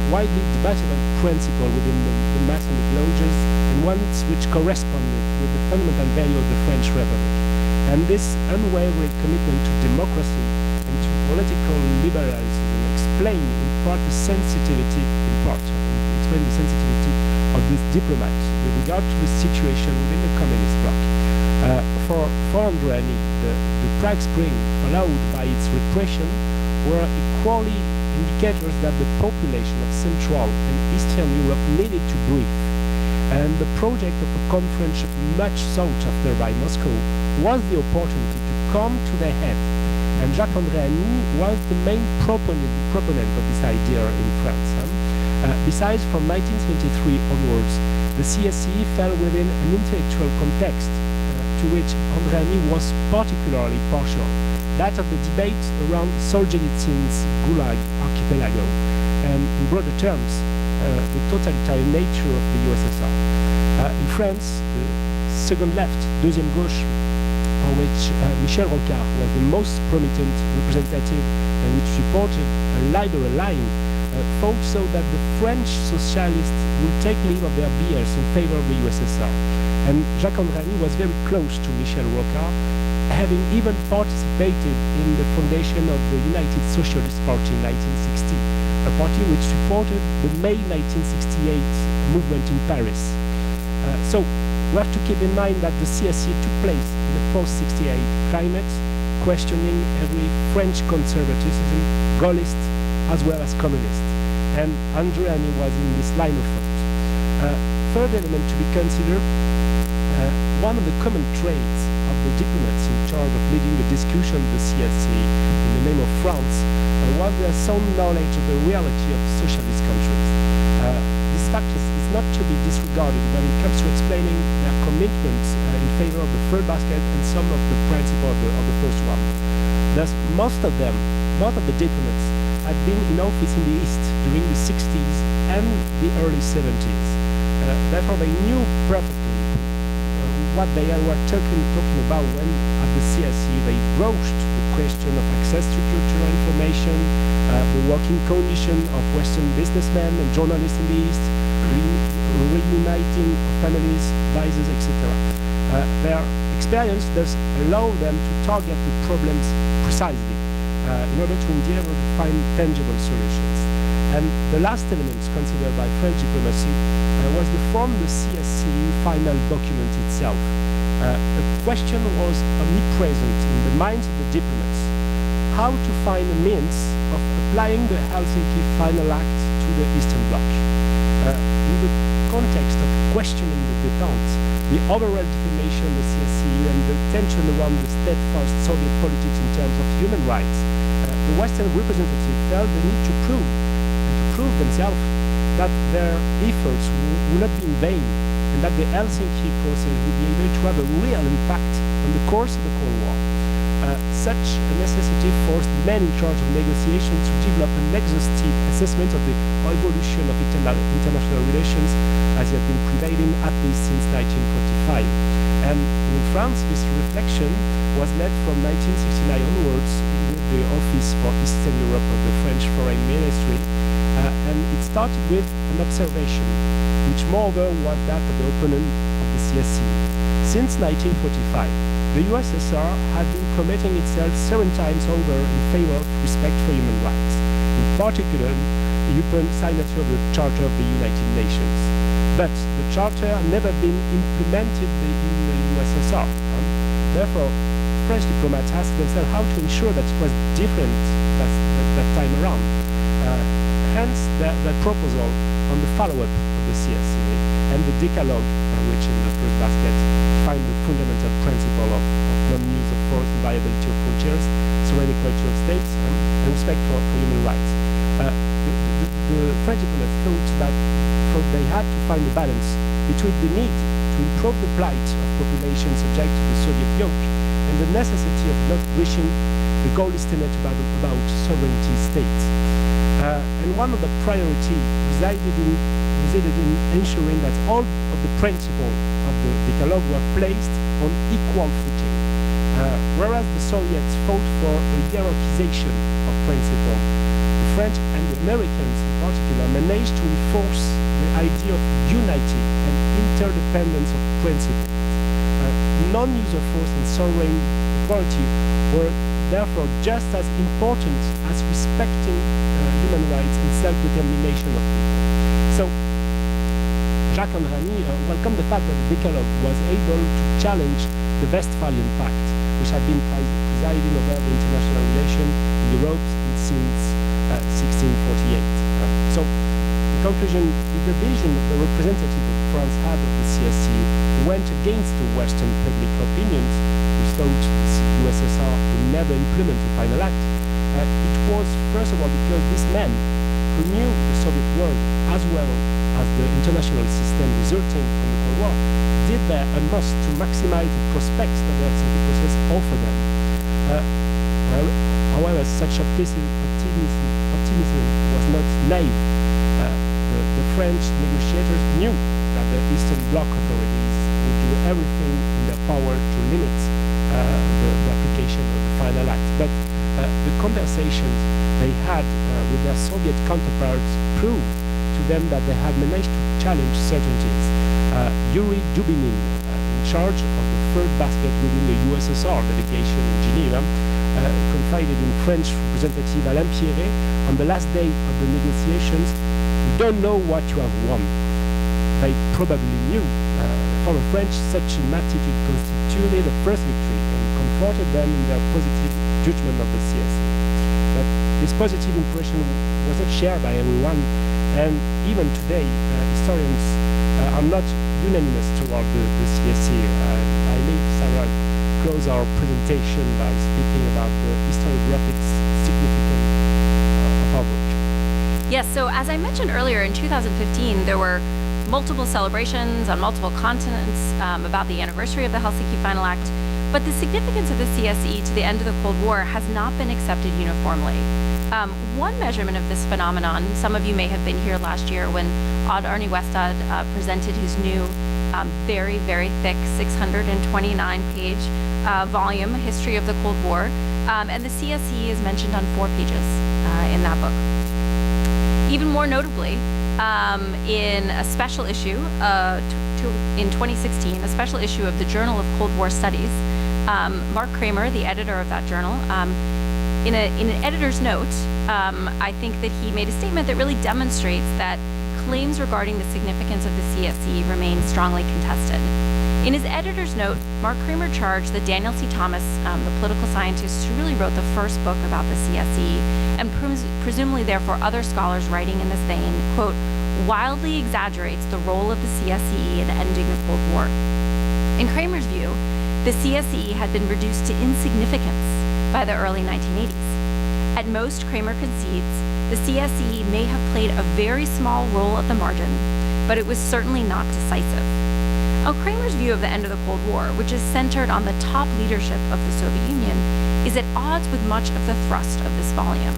widely debatable principle within the Masonic lodges and ones which corresponded with the fundamental value of the French Republic. And this unwavering commitment to democracy and to political liberalism explain the sensitivity of this diplomat with regard to the situation within the communist bloc. For Andréani, the Prague Spring, followed by its repression, were equally indicators that the population of Central and Eastern Europe needed to breathe. And the project of a conference much sought after by Moscow was the opportunity to come to their head. And Jacques Andréani was the main proponent of this idea in France. Besides, from 1923 onwards, the CSCE fell within an intellectual context to which Andréani was particularly partial, that of the debate around Solzhenitsyn's Gulag archipelago, and in broader terms, the totalitarian nature of the USSR. In France, the second left, deuxième gauche, for which Michel Rocard was the most prominent representative and which supported a liberal line, thought so that the French socialists would take leave of their beers in favor of the USSR. And Jacques Andréani was very close to Michel Rocard, having even participated in the foundation of the United Socialist Party in 1960, a party which supported the May 1968 movement in Paris. So we have to keep in mind that the CSCE took place in the post-68 climate, questioning every French conservatism, Gaullist as well as communist. And Andréani was in this line of thought. Third element to be considered, one of the common traits of the diplomats in charge of leading the discussion of the CSCE in the name of France was their sound knowledge of the reality of socialist countries. This fact is not to be disregarded when it comes to explaining their commitments in favor of the third basket and some of the principles of the first one. Thus, most of the diplomats had been in office in the East during the 60s and the early 70s. Therefore, they knew perfectly what they were talking about when, at the CSCE, they broached the question of access to cultural information, the working condition of Western businessmen and journalists in the East, reuniting families, vices, etc. Their experience does allow them to target the problems precisely in order to endeavor to find tangible solutions. And the last element considered by French diplomacy was the form of the CSCE final document itself. The question was omnipresent in the minds of the diplomats: how to find a means of applying the Helsinki Final Act to the Eastern Bloc. In the context of questioning the détente, the overall defamation of the CSCE and the tension around the steadfast Soviet politics in terms of human rights, the Western representative felt the need to prove themselves that their efforts would not be in vain, and that the Helsinki Process would be able to have a real impact on the course of the Cold War. Such a necessity forced men in charge of negotiations to develop an exhaustive assessment of the evolution of international relations as it had been prevailing at least since 1945. And in France, this reflection was led from 1969 onwards with the Office for Eastern Europe of the French Foreign Ministry. And it started with an observation, which moreover was that of the opponent of the CSCE. Since 1945, the USSR had been committing itself 7 times over in favor of respect for human rights. in particular, upon signature of the Charter of the United Nations. But the Charter had never been implemented in the USSR. Therefore, French diplomats asked themselves how to ensure that it was different that time around. Hence, the proposal on the follow-up of the CSCE and the Decalogue, which in the first basket find the fundamental principle of non-use of force, inviolability of frontiers, sovereign equality of states, and respect for human rights. The French diplomats thought they had to find a balance between the need to improve the plight of populations subject to the Soviet yoke and the necessity of not reaching the goal estimated about sovereignty states. And one of the priorities resided in ensuring that all of the principles of the Decalogue were placed on equal footing. Whereas the Soviets fought for a hierarchization of principles, the French and the Americans in particular managed to enforce the idea of unity and interdependence of principles. Non-use of force and sovereign equality were therefore just as important as respecting human rights and self-determination of people. So, Jacques Andrani welcomed the fact that the Decalogue was able to challenge the Westphalian Pact, which had been presiding over the international relation in Europe since 1648. So, in conclusion, the vision of the representative that France had of the CSCE went against the Western public opinions, who thought the USSR would never implement the final act. It was, first of all, because these men who knew the Soviet world as well as the international system resulting from the Cold War did their utmost to maximize the prospects that the Helsinki Process offered them. However, such optimism was not naive. The French negotiators knew that the Eastern Bloc authorities would do everything in their power to limit the application of the final act. But the conversations they had with their Soviet counterparts proved to them that they had managed to challenge certainties. Yuri Dubinin, in charge of the third basket within the USSR delegation in Geneva, confided in French representative Alain Pierret on the last day of the negotiations, "You don't know what you have won." They probably knew. For the French, such an attitude constituted a first victory and comforted them in their positive judgment of the CSCE. But this positive impression was not shared by everyone, and even today, historians are not unanimous toward the CSCE. I leave Sarah close our presentation by speaking about the historiographic significance of our book. Yes, so as I mentioned earlier, in 2015, there were multiple celebrations on multiple continents about the anniversary of the Helsinki Final Act, but the significance of the CSCE to the end of the Cold War has not been accepted uniformly. One measurement of this phenomenon, some of you may have been here last year when Odd Arne Westad presented his new very, very thick 629-page volume, History of the Cold War, and the CSCE is mentioned on 4 pages in that book. Even more notably, in a special issue in 2016, a special issue of the Journal of Cold War Studies, Mark Kramer, the editor of that journal, in an editor's note, I think that he made a statement that really demonstrates that claims regarding the significance of the CSCE remain strongly contested. In his editor's note, Mark Kramer charged that Daniel C. Thomas, the political scientist who really wrote the first book about the CSCE, and presumably therefore other scholars writing in this vein, quote, wildly exaggerates the role of the CSCE in ending the Cold War. In Kramer's view, the CSCE had been reduced to insignificance by the early 1980s. At most, Kramer concedes, the CSCE may have played a very small role at the margin, but it was certainly not decisive. Now, Kramer's view of the end of the Cold War, which is centered on the top leadership of the Soviet Union, is at odds with much of the thrust of this volume.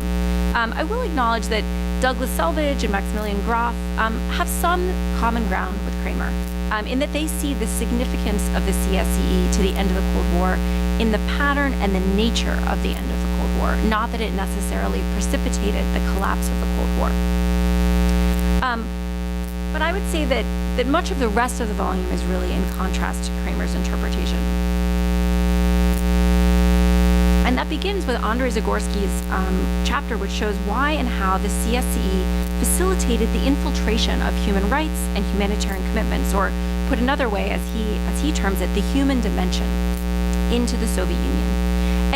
I will acknowledge that Douglas Selvage and Maximilian Graf have some common ground with Kramer, in that they see the significance of the CSCE to the end of the Cold War in the pattern and the nature of the end of the Cold War, not that it necessarily precipitated the collapse of the Cold War. But I would say that much of the rest of the volume is really in contrast to Kramer's interpretation. And that begins with Andrei Zagorski's chapter, which shows why and how the CSCE facilitated the infiltration of human rights and humanitarian commitments, or put another way, as he terms it, the human dimension, into the Soviet Union.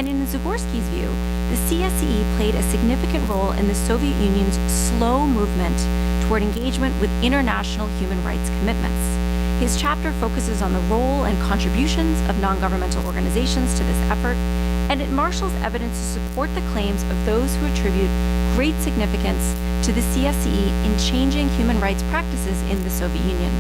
And in Zagorski's view, the CSCE played a significant role in the Soviet Union's slow movement toward engagement with international human rights commitments. His chapter focuses on the role and contributions of non-governmental organizations to this effort, and it marshals evidence to support the claims of those who attribute great significance to the CSCE in changing human rights practices in the Soviet Union.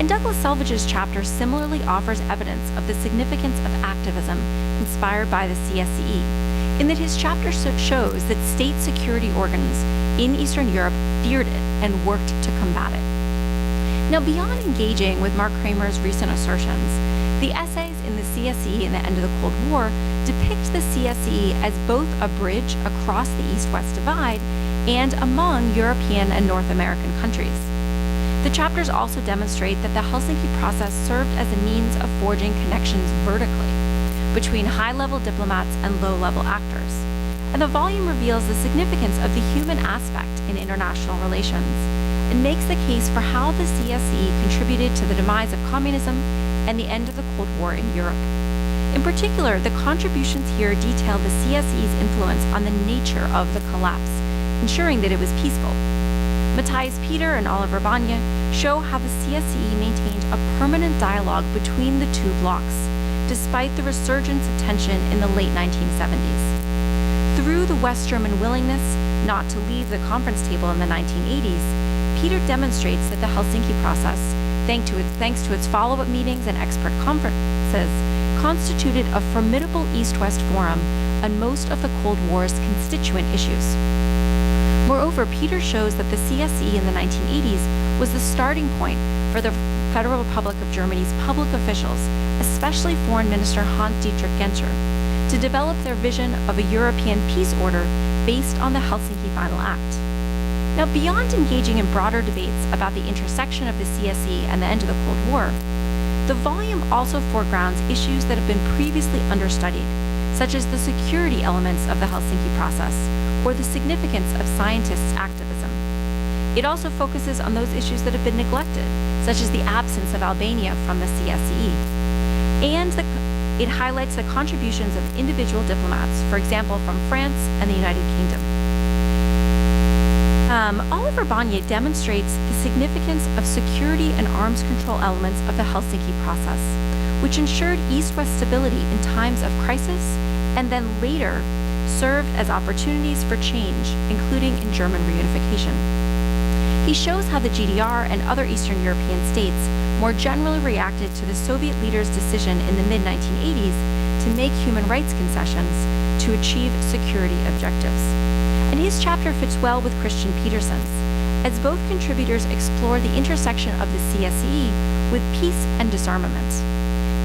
And Douglas Selvidge's chapter similarly offers evidence of the significance of activism inspired by the CSCE, in that his chapter shows that state security organs in Eastern Europe feared it and worked to combat it. Now, beyond engaging with Mark Kramer's recent assertions, the essays in the CSCE and the end of the Cold War depict the CSCE as both a bridge across the East-West divide and among European and North American countries. The chapters also demonstrate that the Helsinki Process served as a means of forging connections vertically between high-level diplomats and low-level actors. And the volume reveals the significance of the human aspect in international relations and makes the case for how the CSCE contributed to the demise of communism and the end of the Cold War in Europe. In particular, the contributions here detail the CSCE's influence on the nature of the collapse, ensuring that it was peaceful. Matthias Peter and Oliver Banya show how the CSCE maintained a permanent dialogue between the two blocs, despite the resurgence of tension in the late 1970s. Through the West German willingness not to leave the conference table in the 1980s, Peter demonstrates that the Helsinki Process, thanks to its follow-up meetings and expert conferences, constituted a formidable East-West forum on most of the Cold War's constituent issues. Moreover, Peter shows that the CSCE in the 1980s was the starting point for the Federal Republic of Germany's public officials, especially Foreign Minister Hans-Dietrich Genscher, to develop their vision of a European peace order based on the Helsinki Final Act. Now, beyond engaging in broader debates about the intersection of the CSCE and the end of the Cold War, the volume also foregrounds issues that have been previously understudied, such as the security elements of the Helsinki Process or the significance of scientists' activism. It also focuses on those issues that have been neglected, such as the absence of Albania from the CSCE. And it highlights the contributions of individual diplomats, for example, from France and the United Kingdom. Oliver Banya demonstrates the significance of security and arms control elements of the Helsinki Process, which ensured East-West stability in times of crisis and then later served as opportunities for change, including in German reunification. He shows how the GDR and other Eastern European states more generally reacted to the Soviet leaders' decision in the mid-1980s to make human rights concessions to achieve security objectives. And his chapter fits well with Christian Peterson's, as both contributors explore the intersection of the CSCE with peace and disarmament.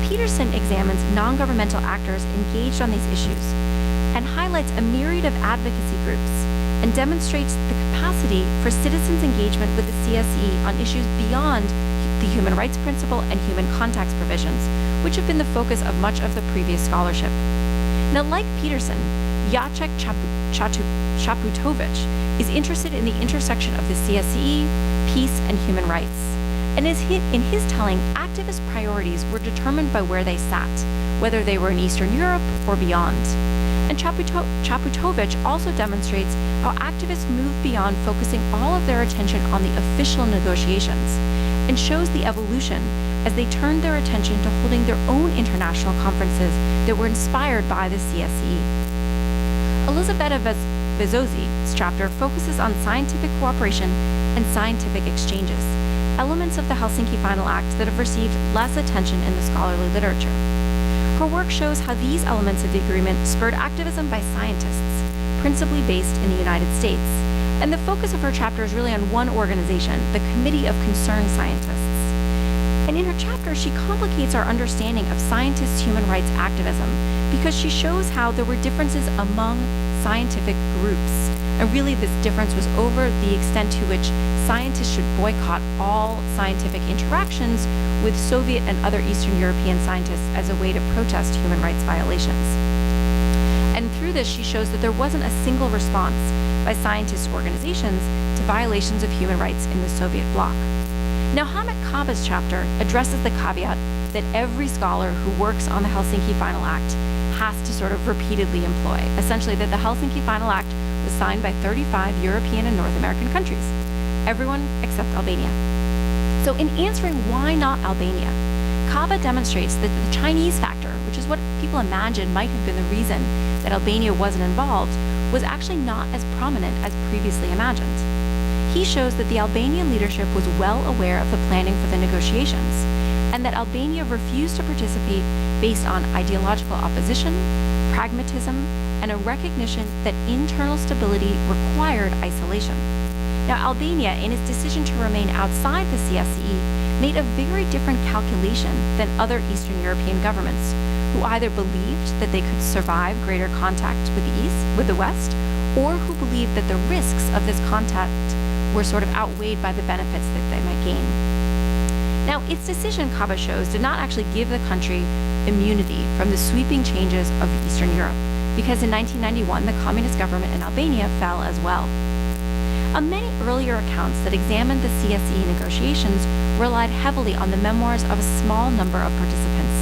Peterson examines non-governmental actors engaged on these issues and highlights a myriad of advocacy groups and demonstrates the capacity for citizens' engagement with the CSCE on issues beyond the human rights principle and human contacts provisions, which have been the focus of much of the previous scholarship. Now, like Peterson, Jacek Chaputowicz is interested in the intersection of the CSCE, peace, and human rights. And in his telling, activist priorities were determined by where they sat, whether they were in Eastern Europe or beyond. And Chaputowicz also demonstrates how activists move beyond focusing all of their attention on the official negotiations and shows the evolution as they turned their attention to holding their own international conferences that were inspired by the CSCE. Elisabetta Vezozzi's chapter focuses on scientific cooperation and scientific exchanges, elements of the Helsinki Final Act that have received less attention in the scholarly literature. Her work shows how these elements of the agreement spurred activism by scientists, principally based in the United States. And the focus of her chapter is really on one organization, the Committee of Concerned Scientists. And in her chapter, she complicates our understanding of scientists' human rights activism because she shows how there were differences among scientific groups. And really, this difference was over the extent to which scientists should boycott all scientific interactions with Soviet and other Eastern European scientists as a way to protest human rights violations. through this, she shows that there wasn't a single response by scientist organizations to violations of human rights in the Soviet bloc. Now, Hamid Kaba's chapter addresses the caveat that every scholar who works on the Helsinki Final Act has to sort of repeatedly employ, essentially that the Helsinki Final Act was signed by 35 European and North American countries, everyone except Albania. So in answering why not Albania, Kaba demonstrates that the Chinese factor, which is what people imagine might have been the reason that Albania wasn't involved, was actually not as prominent as previously imagined. He shows that the Albanian leadership was well aware of the planning for the negotiations, and that Albania refused to participate based on ideological opposition, pragmatism, and a recognition that internal stability required isolation. Now, Albania, in its decision to remain outside the CSCE, made a very different calculation than other Eastern European governments, who either believed that they could survive greater contact with the West, or who believed that the risks of this contact were sort of outweighed by the benefits that they might gain. Now, its decision, Kaba shows, did not actually give the country immunity from the sweeping changes of Eastern Europe, because in 1991, the communist government in Albania fell as well. Many earlier accounts that examined the CSCE negotiations relied heavily on the memoirs of a small number of participants.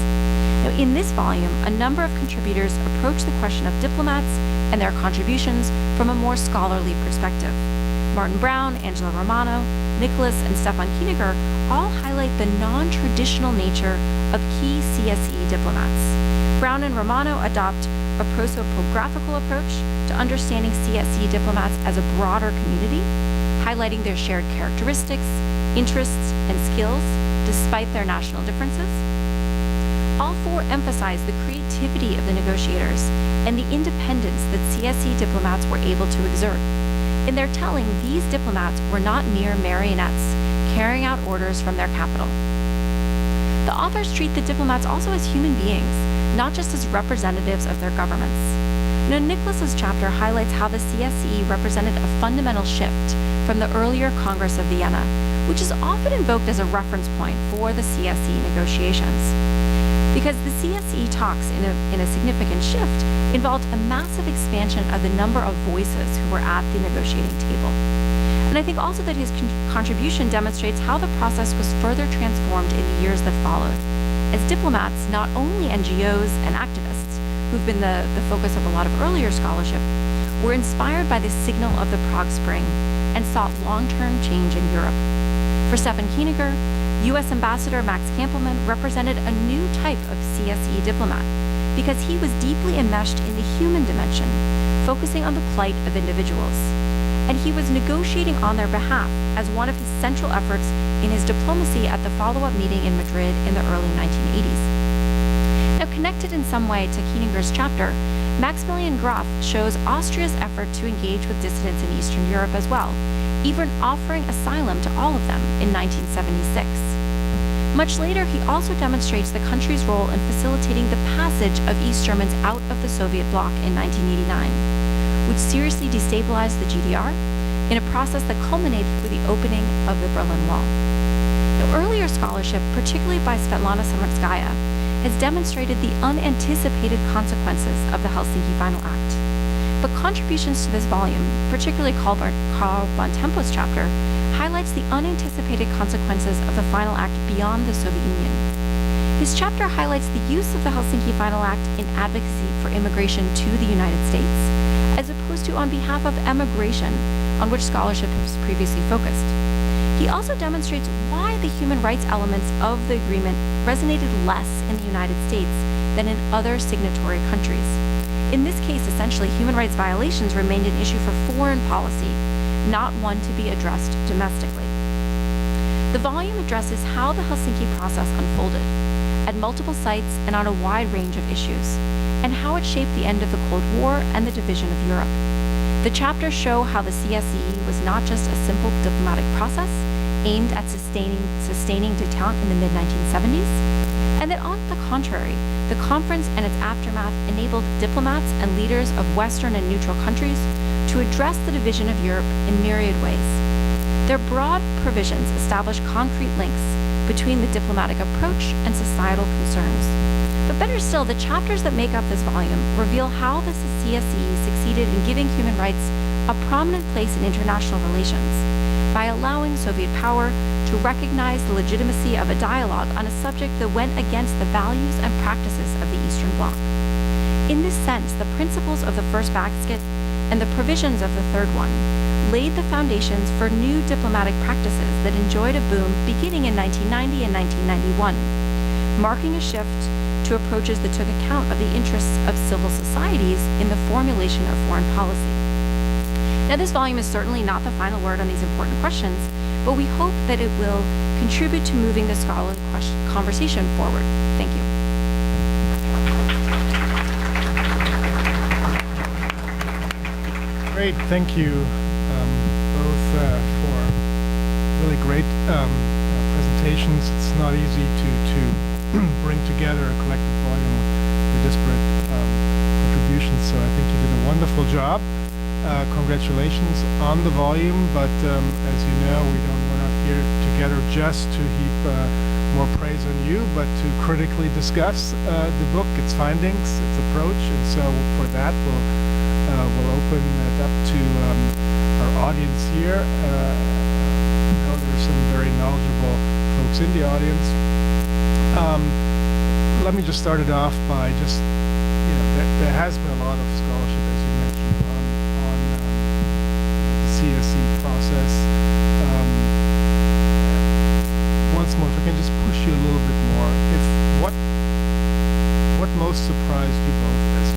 Now, in this volume, a number of contributors approach the question of diplomats and their contributions from a more scholarly perspective. Martin Brown, Angela Romano, Nicholas, and Stefan Kieniger all highlight the non-traditional nature of key CSCE diplomats. Brown and Romano adopt a prosopographical approach to understanding CSCE diplomats as a broader community, highlighting their shared characteristics, interests, and skills despite their national differences. All four emphasize the creativity of the negotiators and the independence that CSCE diplomats were able to exert. In their telling, these diplomats were not mere marionettes carrying out orders from their capital. The authors treat the diplomats also as human beings, not just as representatives of their governments. Now, Nicholas's chapter highlights how the CSCE represented a fundamental shift from the earlier Congress of Vienna, which is often invoked as a reference point for the CSCE negotiations. Because the CSCE talks in a significant shift involved a massive expansion of the number of voices who were at the negotiating table. And I think also that his contribution demonstrates how the process was further transformed in the years that followed, as diplomats, not only NGOs and activists, who've been the focus of a lot of earlier scholarship, were inspired by the signal of the Prague Spring and sought long-term change in Europe. For Stefan Kieniger, U.S. Ambassador Max Kampelman represented a new type of CSCE diplomat because he was deeply enmeshed in the human dimension, focusing on the plight of individuals. And he was negotiating on their behalf as one of his central efforts in his diplomacy at the follow-up meeting in Madrid in the early 1980s. Now, connected in some way to Kieniger's chapter, Maximilian Graf shows Austria's effort to engage with dissidents in Eastern Europe as well, even offering asylum to all of them in 1976. Much later, he also demonstrates the country's role in facilitating the passage of East Germans out of the Soviet bloc in 1989, which seriously destabilized the GDR in a process that culminated with the opening of the Berlin Wall. Now, earlier scholarship, particularly by Svetlana Samarskaya, has demonstrated the unanticipated consequences of the Helsinki Final Act. But contributions to this volume, particularly Carl Bontempo's chapter, highlights the unanticipated consequences of the Final Act beyond the Soviet Union. His chapter highlights the use of the Helsinki Final Act in advocacy for immigration to the United States, as opposed to on behalf of emigration, on which scholarship has previously focused. He also demonstrates why the human rights elements of the agreement resonated less in the United States than in other signatory countries. In this case, essentially, human rights violations remained an issue for foreign policy, not one to be addressed domestically. The volume addresses how the Helsinki process unfolded, at multiple sites and on a wide range of issues, and how it shaped the end of the Cold War and the division of Europe. The chapters show how the CSCE was not just a simple diplomatic process aimed at sustaining détente in the mid-1970s, and that on the contrary, the conference and its aftermath enabled diplomats and leaders of Western and neutral countries to address the division of Europe in myriad ways. Their broad provisions establish concrete links between the diplomatic approach and societal concerns. But better still, the chapters that make up this volume reveal how the CSCE succeeded in giving human rights a prominent place in international relations by allowing Soviet power to recognize the legitimacy of a dialogue on a subject that went against the values and practices of the Eastern Bloc. In this sense, the principles of the first basket and the provisions of the third one laid the foundations for new diplomatic practices that enjoyed a boom beginning in 1990 and 1991, marking a shift to approaches that took account of the interests of civil societies in the formulation of foreign policy. Now, this volume is certainly not the final word on these important questions, but we hope that it will contribute to moving the scholarly conversation forward. Thank you. Great, thank you both for really great presentations. It's not easy to bring together a collective volume with disparate contributions, so I think you did a wonderful job. Congratulations on the volume, but as you know, we're not here together just to heap more praise on you, but to critically discuss the book, its findings, its approach, and so for that we'll open it up to our audience here. I know there's some very knowledgeable folks in the audience. Let me just start it off by just, there has been a lot of scholarship, as you mentioned, on the CSCE process. Once more, if I can just push you a little bit more, what most surprised you both as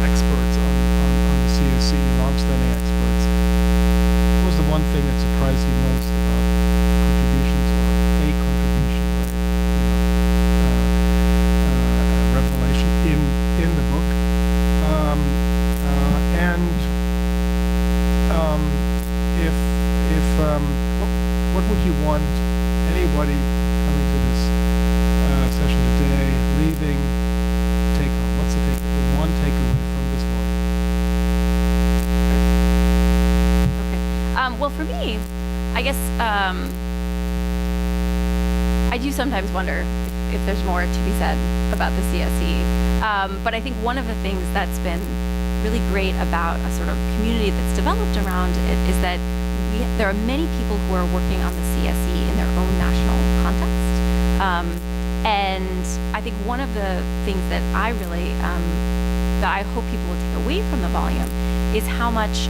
experts on the CSCE, long-standing experts? What was the one thing that surprised you most about contributions or a contribution, revelation in the book? What would you want anybody coming to this session today, leaving, take home? What's the one takeaway from this one? Okay. Well, for me, I guess I do sometimes wonder if there's more to be said about the CSCE. But I think one of the things that's been really great about a sort of community that's developed around it is that there are many people who are working on the CSCE in their own national context. And I think one of the things that I really, that I hope people will take away from the volume is how much,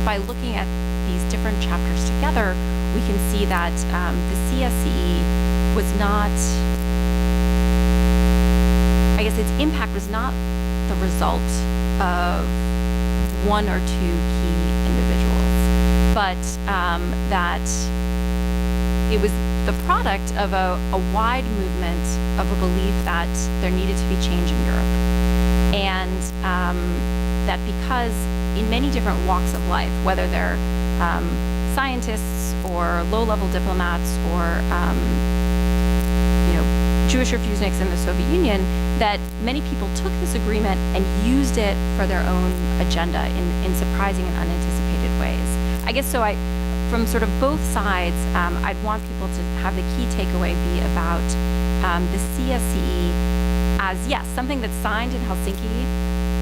by looking at these different chapters together, we can see that the CSCE was not, I guess its impact was not the result of one or two key individuals, but that it was the product of a wide movement of a belief that there needed to be change in Europe. And that because in many different walks of life, whether they're scientists or low-level diplomats or Jewish refuseniks in the Soviet Union, that many people took this agreement and used it for their own agenda in surprising and unanticipated ways. I guess so from sort of both sides, I'd want people to have the key takeaway be about the CSCE as, yes, something that's signed in Helsinki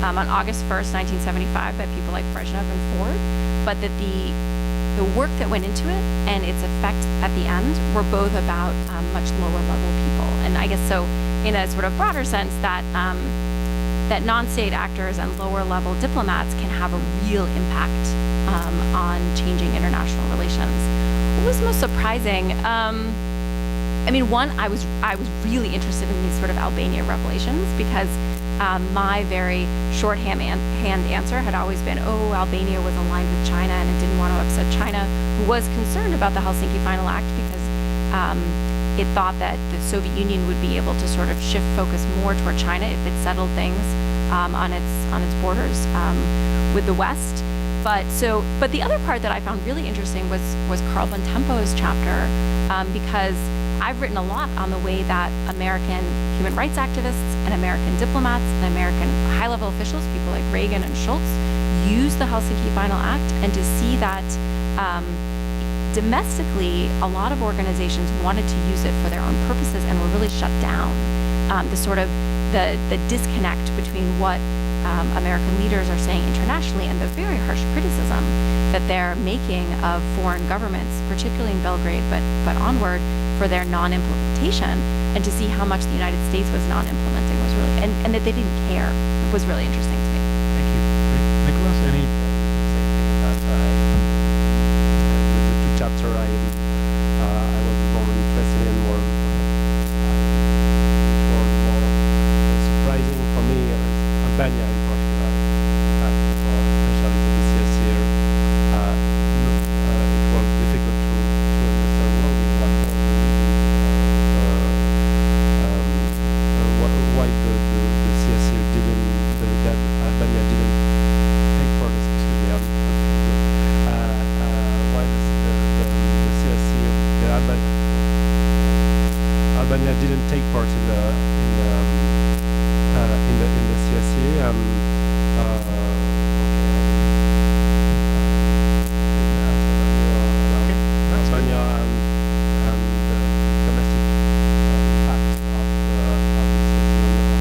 on August 1st, 1975 by people like Brezhnev and Ford, but that the work that went into it and its effect at the end were both about much lower level people. And I guess so in a sort of broader sense that that non-state actors and lower level diplomats can have a real impact on changing international relations. What was most surprising? I mean, one, I was really interested in these sort of Albania revelations because my very shorthand answer had always been, oh, Albania was aligned with China and it didn't want to upset China, who was concerned about the Helsinki Final Act because it thought that the Soviet Union would be able to sort of shift focus more toward China if it settled things on its borders with the West. But the other part that I found really interesting was Carl von Tempo's chapter because I've written a lot on the way that American human rights activists and American diplomats and American high-level officials, people like Reagan and Schultz, use the Helsinki Final Act, and to see that domestically, a lot of organizations wanted to use it for their own purposes and were really shut down. the sort of the disconnect between what American leaders are saying internationally and the very harsh criticism that they're making of foreign governments, particularly in Belgrade, but onward, for their non-implementation, and to see how much the United States was non-implementing was really, and that they didn't care, was really interesting to me. Thank you. Great. Nicolas, any? With the two chapter, I was more interested in more, which were more surprising for me, Albania in particular, especially the CSCE. It was difficult to understand really what was the reason why the CSCE that Albania didn't take part. Excuse me, why the CSCE that Albania didn't take part in the CSCE. Albania and the domestic impact of the CSCE on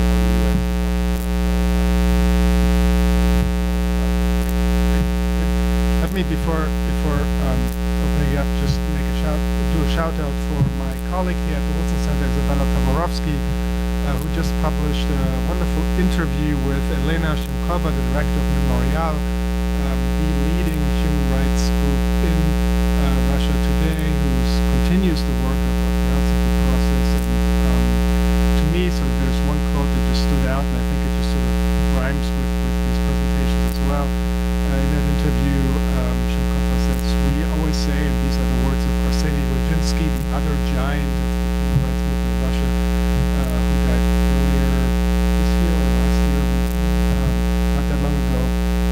Let me, before opening up, just do a shout out for my colleague here at the Wilson Center, Isabella Tomorovsky, who just published a wonderful interview with Elena Shimkova, the director of Memorial, the leading human rights group in Russia today, who continues the work of the Helsinki Process. And to me, sort of, there's one quote that just stood out, and I think it just sort of rhymes with these presentations as well. In that interview, Shimkova says, "We always say, and these are the words of Arseny Rodzinski, the other giant of the human rights movement in Russia, who died earlier this year or last year, not that long ago.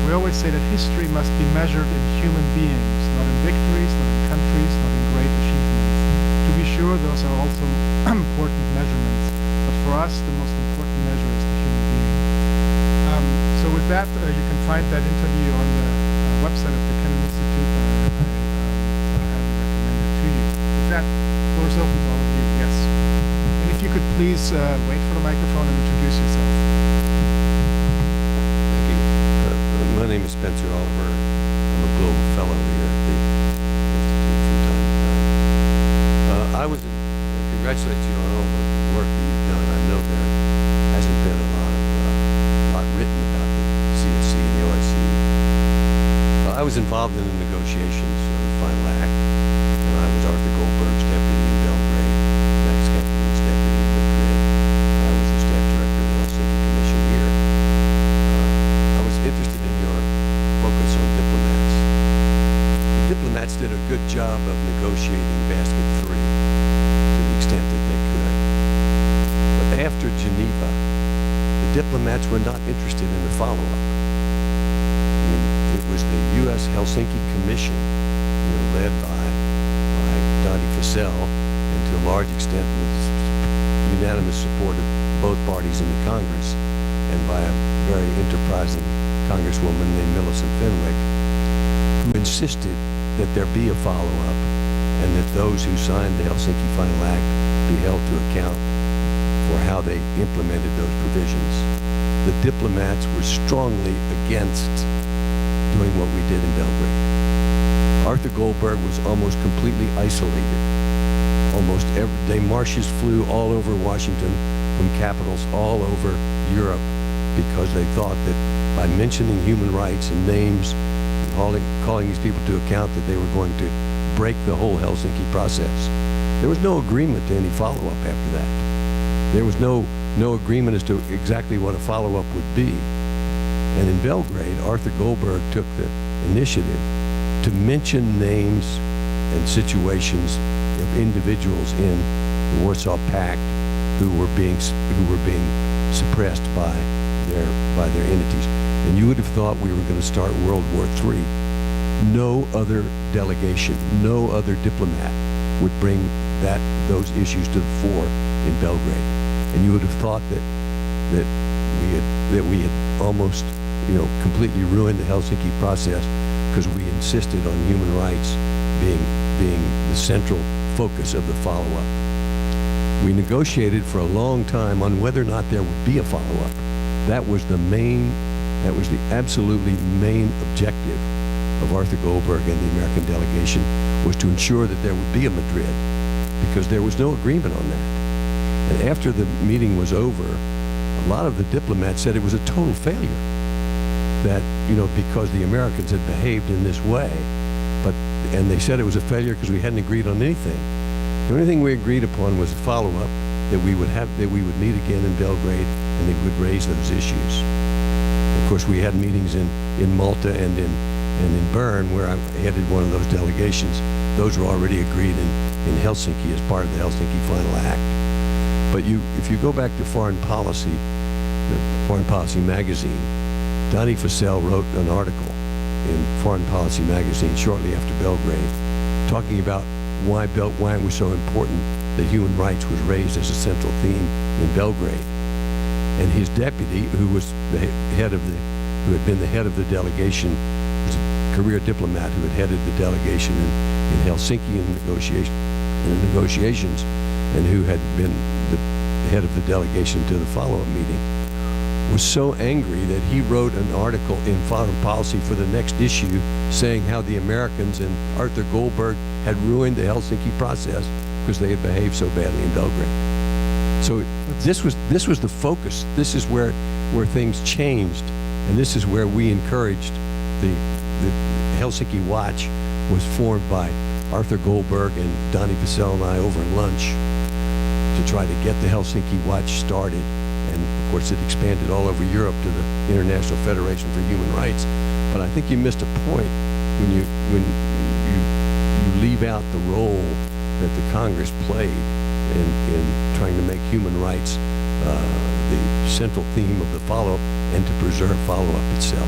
We always say that history must be measured in human beings, not in victories, not in countries, not in great achievements. To be sure, those are also important measurements, but for us, the most important measure is the human being." So with that, you can find that interview on the website of the Kennan Institute, and I highly recommend it to you. With that, floor is open to all of you. Yes. And if you could please wait for the microphone and introduce yourself. Thank you. My name is Spencer Oliver. I'm a Global Fellow here at the Institute from time to time. I congratulate you on all the work that you've done. I know there hasn't been a lot written about the CSCE and the OSCE. I was involved in the negotiations of the final act, and I was Arthur Goldberg's deputy in Belgrade, Max Kaplan's deputy in Madrid. I was the staff director of the Helsinki Commission here. I was interested in your focus on diplomats. The diplomats did a good job of negotiating basket 3 to the extent that they could. But after Geneva, the diplomats were not interested in the follow-up. It was the U.S. Helsinki Commission, led by Dottie Fussell, and to a large extent with unanimous support of both parties in the Congress, and by a very enterprising Congresswoman named Millicent Fenwick, who insisted that there be a follow-up, and that those who signed the Helsinki Final Act be held to account for how they implemented those provisions. The diplomats were strongly against doing what we did in Belgrade. Arthur Goldberg was almost completely isolated. Almost every day, marshes flew all over Washington from capitals all over Europe because they thought that by mentioning human rights and names, and calling these people to account, that they were going to break the whole Helsinki process. There was no agreement to any follow-up after that. There was no agreement as to exactly what a follow-up would be. And in Belgrade, Arthur Goldberg took the initiative to mention names and situations of individuals in the Warsaw Pact who were being suppressed by their entities. And you would have thought we were going to start World War III. No other delegation, no other diplomat would bring those issues to the fore in Belgrade. And you would have thought that we had almost completely ruined the Helsinki process because we insisted on human rights being the central focus of the follow-up. We negotiated for a long time on whether or not there would be a follow-up. That was the absolutely main objective of Arthur Goldberg and the American delegation, was to ensure that there would be a Madrid, because there was no agreement on that. And after the meeting was over, a lot of the diplomats said it was a total failure, that, because the Americans had behaved in this way. And they said it was a failure because we hadn't agreed on anything. The only thing we agreed upon was a follow-up, that we would meet again in Belgrade, and they would raise those issues. Of course, we had meetings in Malta and in Bern, where I headed one of those delegations. Those were already agreed in Helsinki as part of the Helsinki Final Act. But if you go back to Foreign Policy, the Foreign Policy magazine, Donnie Fussell wrote an article in Foreign Policy magazine shortly after Belgrade, talking about why it was so important that human rights was raised as a central theme in Belgrade. And his deputy, who had been the head of the delegation, was a career diplomat who had headed the delegation in Helsinki in negotiations, and who had been the head of the delegation to the follow-up meeting, was so angry that he wrote an article in Foreign Policy for the next issue saying how the Americans and Arthur Goldberg had ruined the Helsinki process because they had behaved so badly in Belgrade. So this was the focus. This is where things changed, and this is where we encouraged the Helsinki Watch was formed by Arthur Goldberg and Donnie Fussell and I over lunch to try to get the Helsinki Watch started. And of course, it expanded all over Europe to the International Federation for Human Rights. But I think you missed a point when you leave out the role that the Congress played in trying to make human rights the central theme of the follow-up and to preserve follow-up itself.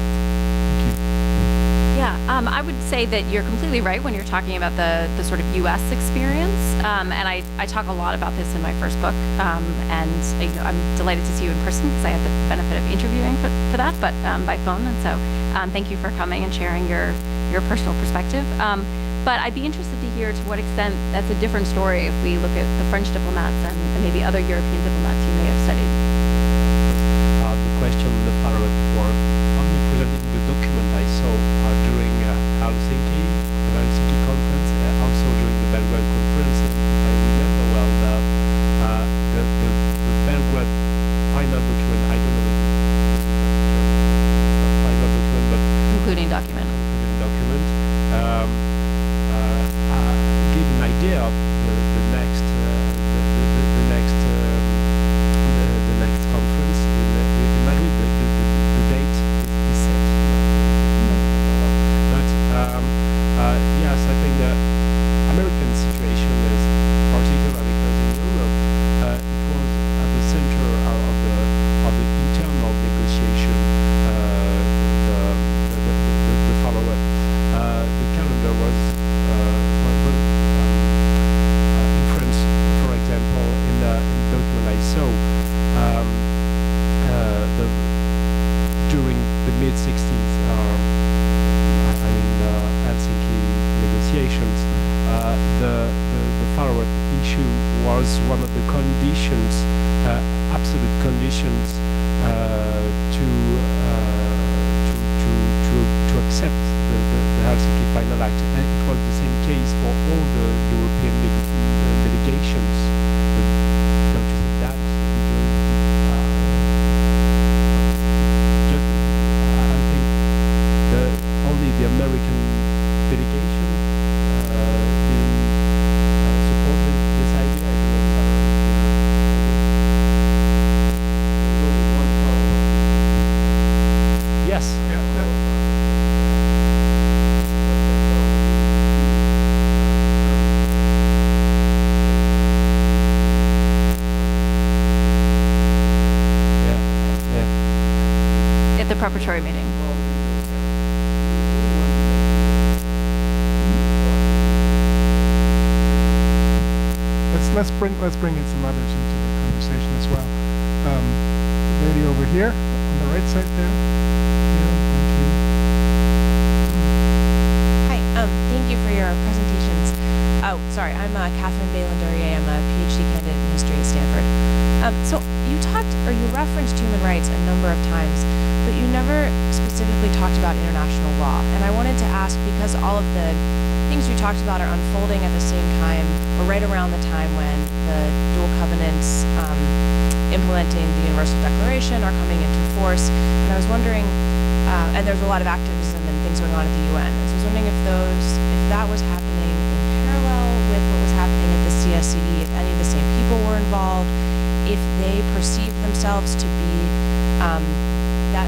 Yeah, I would say that you're completely right when you're talking about the sort of U.S. experience, and I talk a lot about this in my first book, and I'm delighted to see you in person because I had the benefit of interviewing for that, but by phone, and so thank you for coming and sharing your personal perspective. But I'd be interested to hear to what extent that's a different story if we look at the French diplomats and maybe other European diplomats you may have studied. The question, the follow-up for only presenting the document I saw during Helsinki, the Helsinki conference, also during the Belgrade conference. I remember well the Belgrade final document. I don't know the final document, but Concluding document. Give an idea of the next conference in Madrid. The date is set. But yes, I think the American situation is particular because in Europe it was at the center of the internal negotiation. The follow-up. The calendar was in France, for example, in the document I saw, during the mid-60s, Helsinki negotiations, the follow-up issue was one of the conditions, absolute conditions, to accept the Helsinki Final Act. And it was the same case for all the European delegations. Don't you think that? I think only the American delegation didn't support this idea. I don't know. Yes. At the preparatory meeting. Let's bring in some others into the conversation as well. The lady over here on the right side there. Yeah, thank you. Hi, thank you for your presentations. Oh, sorry, I'm Catherine Baylin-Durier. I'm a PhD candidate in history of So you referenced human rights a number of times, but you never specifically talked about international law. And I wanted to ask, because all of the things you talked about are unfolding at the same time, or right around the time when the dual covenants implementing the Universal Declaration are coming into force. And I was wondering, and there's a lot of activism and things going on at the UN. So I was wondering if that was happening in parallel with what was happening at the CSCE, if any of the same people were involved, if they perceived themselves to be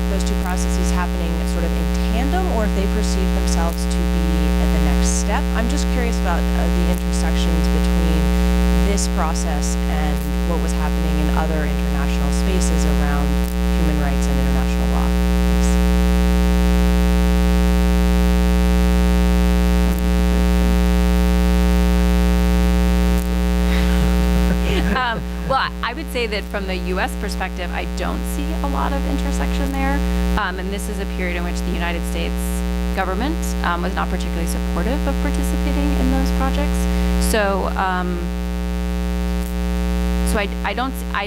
those two processes happening sort of in tandem, or if they perceived themselves to be at the next step. I'm just curious about the intersections between this process and what was happening in other international spaces around human rights and international law. Well, I would say that from the U.S. perspective, I don't see a lot of intersection there. And this is a period in which the United States government was not particularly supportive of participating in those projects. So, I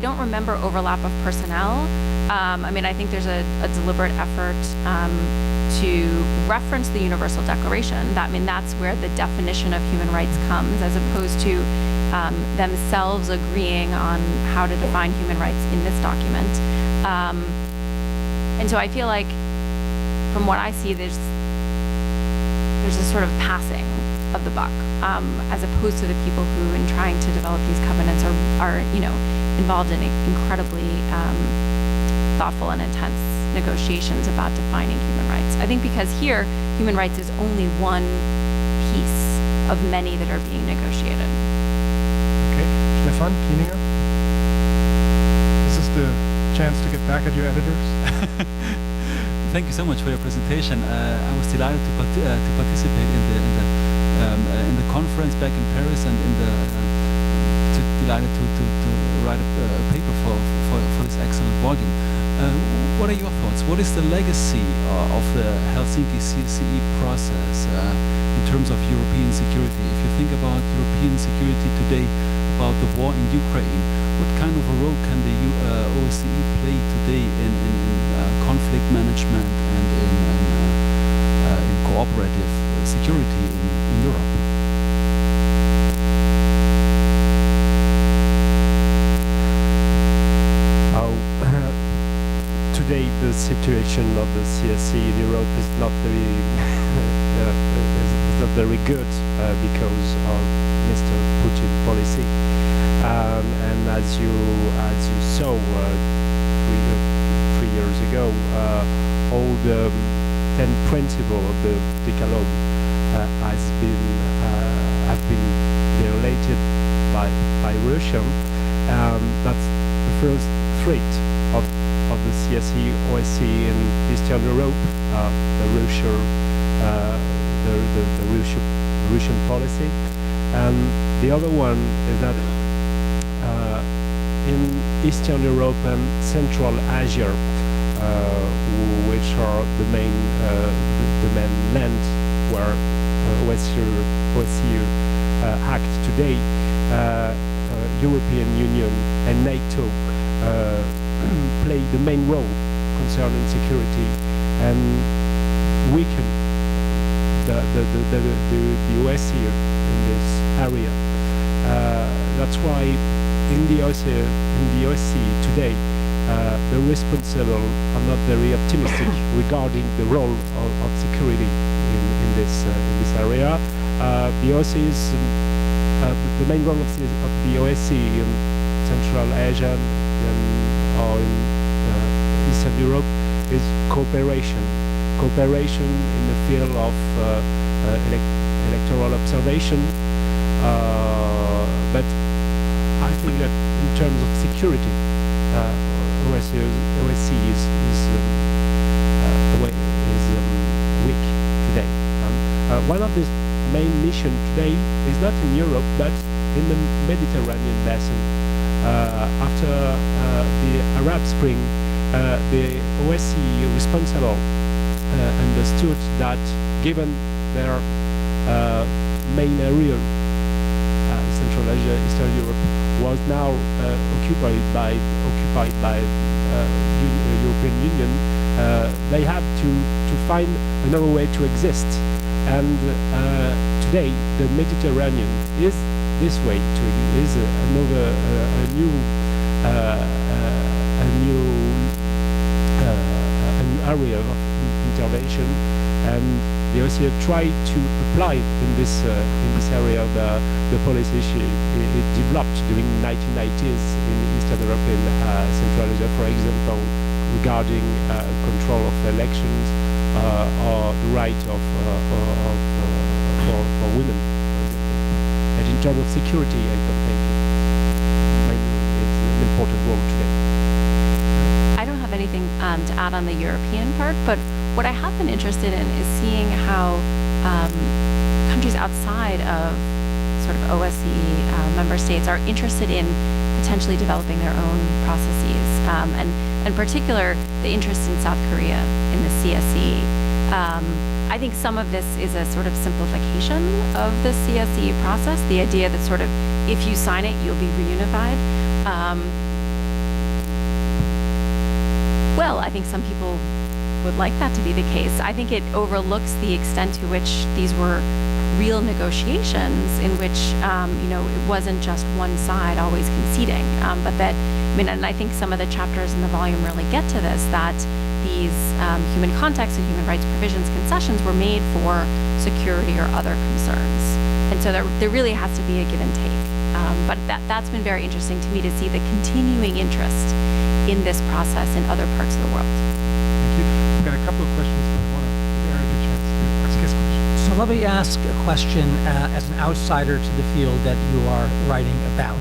don't remember overlap of personnel. I mean, I think there's a deliberate effort to reference the Universal Declaration. That's where the definition of human rights comes, as opposed to themselves agreeing on how to define human rights in this document. And so I feel like, from what I see, there's a sort of passing of the buck, as opposed to the people who, in trying to develop these covenants, are involved in incredibly thoughtful and intense negotiations about defining human rights. I think because here, human rights is only one piece of many that are being negotiated. Okay, Stefan Kieninger. This is the chance to get back at your editors. Thank you so much for your presentation. I was delighted to participate in the conference back in Paris, and delighted to write a paper for this excellent volume. What are your thoughts? What is the legacy of the Helsinki CSCE process in terms of European security? If you think about European security today, about the war in Ukraine, what kind of a role can the OSCE play today in conflict management and in cooperative security in Europe? Today, the situation of the CSCE in Europe is not very good because of Mr. Putin policy. And as you saw 3 years ago, all the 10 principles of the Decalogue have been violated by Russia. That's the first threat of the CSCE, OSCE in Eastern Europe, the Russian policy. And the other one is that in Eastern Europe and Central Asia, which are the main lands where OSCE act today, European Union and NATO play the main role concerning security and weaken the OSCE in this area. That's why in the OSCE today, the responsible are not very optimistic regarding the role of security in this area. The OSCE is the main role of the OSCE in Central Asia or in Eastern Europe is cooperation in the field of electoral observation. But I think that in terms of security, OSCE is weak today. One of the main missions today is not in Europe, but in the Mediterranean basin. After the Arab Spring, the OSCE responsible understood that given their main area, Central Asia, Eastern Europe, was now occupied by European Union, they had to find another way to exist. And today, the Mediterranean is this way is another a new area of intervention, and the OSCE tried to apply in this area the policy it developed during 1990s in Eastern Europe and Central Asia, for example, regarding control of elections or the right for women. And in terms of security, I don't think it's an important role today. I don't have anything to add on the European part, but what I have been interested in is seeing how countries outside of sort of OSCE member states are interested in potentially developing their own processes, and in particular, the interest in South Korea in the CSCE. I think some of this is a sort of simplification of the CSCE process, the idea that sort of if you sign it, you'll be reunified. Well, I think some people would like that to be the case. I think it overlooks the extent to which these were real negotiations in which, it wasn't just one side always conceding, but that, and I think some of the chapters in the volume really get to this, that these human context and human rights provisions concessions were made for security or other concerns. And so there really has to be a give and take. But that's been very interesting to me to see the continuing interest in this process in other parts of the world. Thank you. We've got a couple of questions, but I want to give Eric a chance to ask his question. So let me ask a question as an outsider to the field that you are writing about.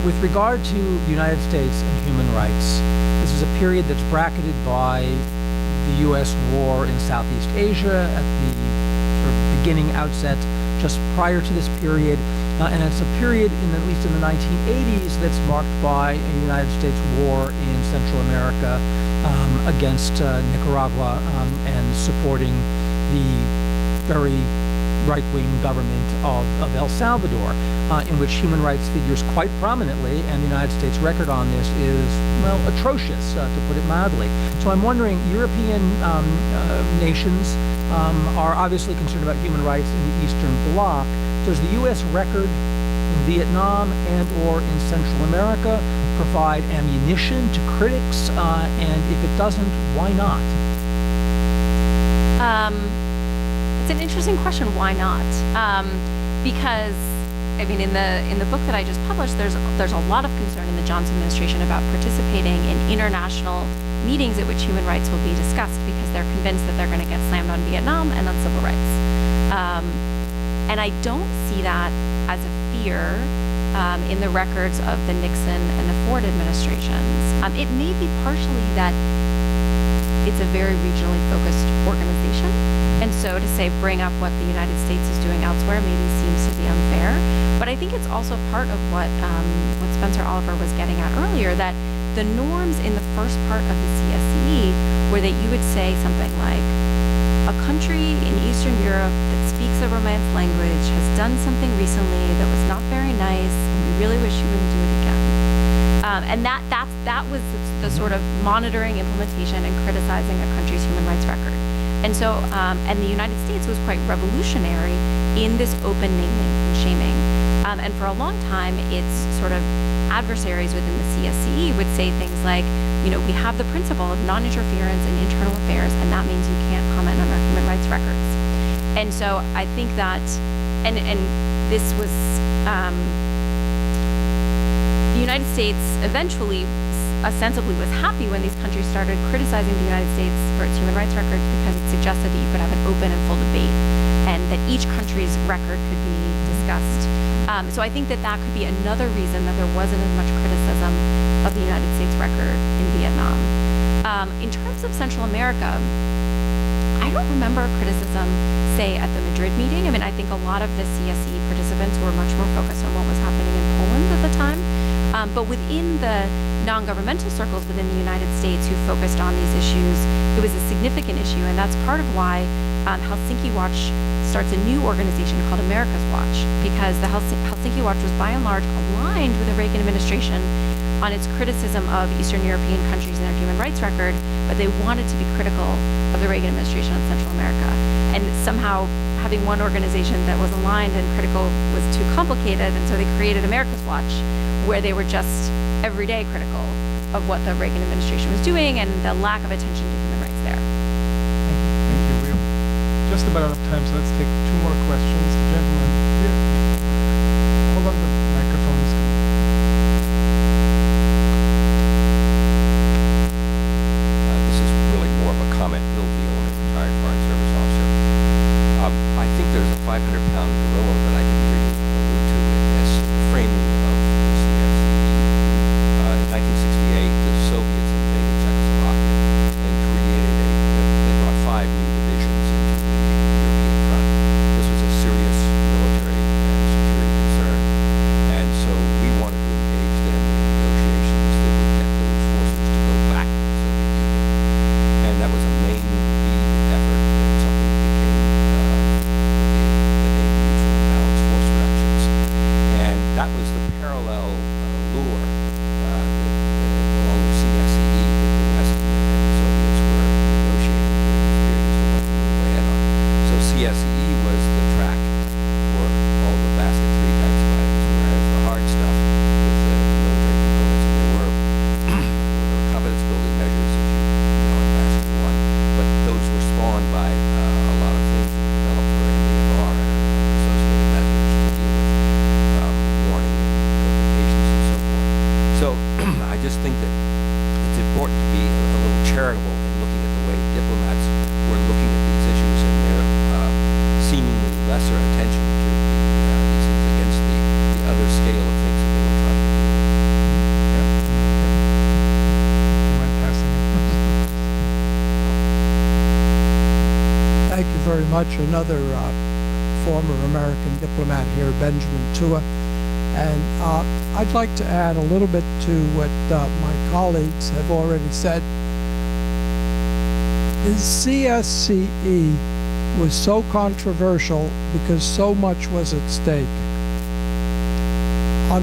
With regard to the United States and human rights, this is a period that's bracketed by the U.S. war in Southeast Asia at the sort of beginning outset just prior to this period. And it's a period, at least in the 1980s, that's marked by a United States war in Central America against Nicaragua and supporting the very right-wing government of El Salvador, in which human rights figures quite prominently, and the United States record on this is, well, atrocious, to put it mildly. So I'm wondering, European nations are obviously concerned about human rights in the Eastern Bloc. Does the U.S. record in Vietnam and or in Central America provide ammunition to critics? And if it doesn't, why not? It's an interesting question. Why not? Because in the book that I just published, there's a lot of concern in the Johnson administration about participating in international meetings at which human rights will be discussed because they're convinced that they're going to get slammed on Vietnam and on civil rights. And I don't see that as a fear in the records of the Nixon and the Ford administrations. It may be partially that it's a very regionally focused organization. And so to say bring up what the United States is doing elsewhere maybe seems to be unfair. But I think it's also part of what Spencer Oliver was getting at earlier, that the norms in the first part of the CSCE were that you would say something like, a country in Eastern Europe that speaks the Romance language has done something recently that was not very nice, and we really wish you wouldn't do it again. And that was the sort of monitoring, implementation, and criticizing a country's human rights record. And so, and the United States was quite revolutionary in this open naming and shaming. And for a long time, its sort of adversaries within the CSCE would say things like, we have the principle of non-interference in internal affairs, and that means you can't comment on our human rights records. And so I think that, and this was, the United States eventually ostensibly was happy when these countries started criticizing the United States for its human rights records because it suggested that you could have an open and full debate and that each country's record could be discussed. So I think that could be another reason that there wasn't as much criticism of the United States record in Vietnam. In terms of Central America, I don't remember criticism, say, at the Madrid meeting. I think a lot of the CSCE participants were much more focused on what was happening in Poland at the time. But within the non-governmental circles within the United States who focused on these issues, it was a significant issue, and that's part of why Helsinki Watch starts a new organization called America's Watch, because the Helsinki Watch was by and large aligned with the Reagan administration on its criticism of Eastern European countries and their human rights record, but they wanted to be critical of the Reagan administration on Central America. And somehow having one organization that was aligned and critical was too complicated, and so they created America's Watch, where they were just everyday critical of what the Reagan administration was doing and the lack of attention to human rights there. Thank you. We're just about out of time, so let's take two more questions. The gentleman here. Hold on, the microphone is coming. This is really more of a comment. Bill Veal, retired Foreign Service officer. I think there's a 500-pound gorilla that I didn't hear you allude to in this framing of the CSCE. In 1968, the Soviets invaded Czechoslovakia and created they brought 5 new divisions into the European front. This was a serious military and security concern. And so we wanted to engage them in negotiations that would get those forces to go back to the Soviet Union. And that was a main lead effort in something that became the name Mutual and Balanced Force Reductions. And that was the parallel lure that along with CSCE that the West and the Soviets were negotiating during this period as to what to move ahead on. So CSCE was the track for all the basket 3 types of items, whereas the hard stuff with the military components, and there were competence building measures, as you know, in basket 1, but those were spawned by a lot of things that were developed for MDFR and associated measures to deal with warning and notifications and so forth. So I just think that it's important to be a little charitable in looking at the way diplomats were looking at these issues and their seemingly lesser attention to these things against the other scale of things that they were trying to deal with. You mind passing it? Thank you very much. Another former American diplomat here, Benjamin Tua. And I'd like to add a little bit to what my colleagues have already said. The CSCE was so controversial because so much was at stake. On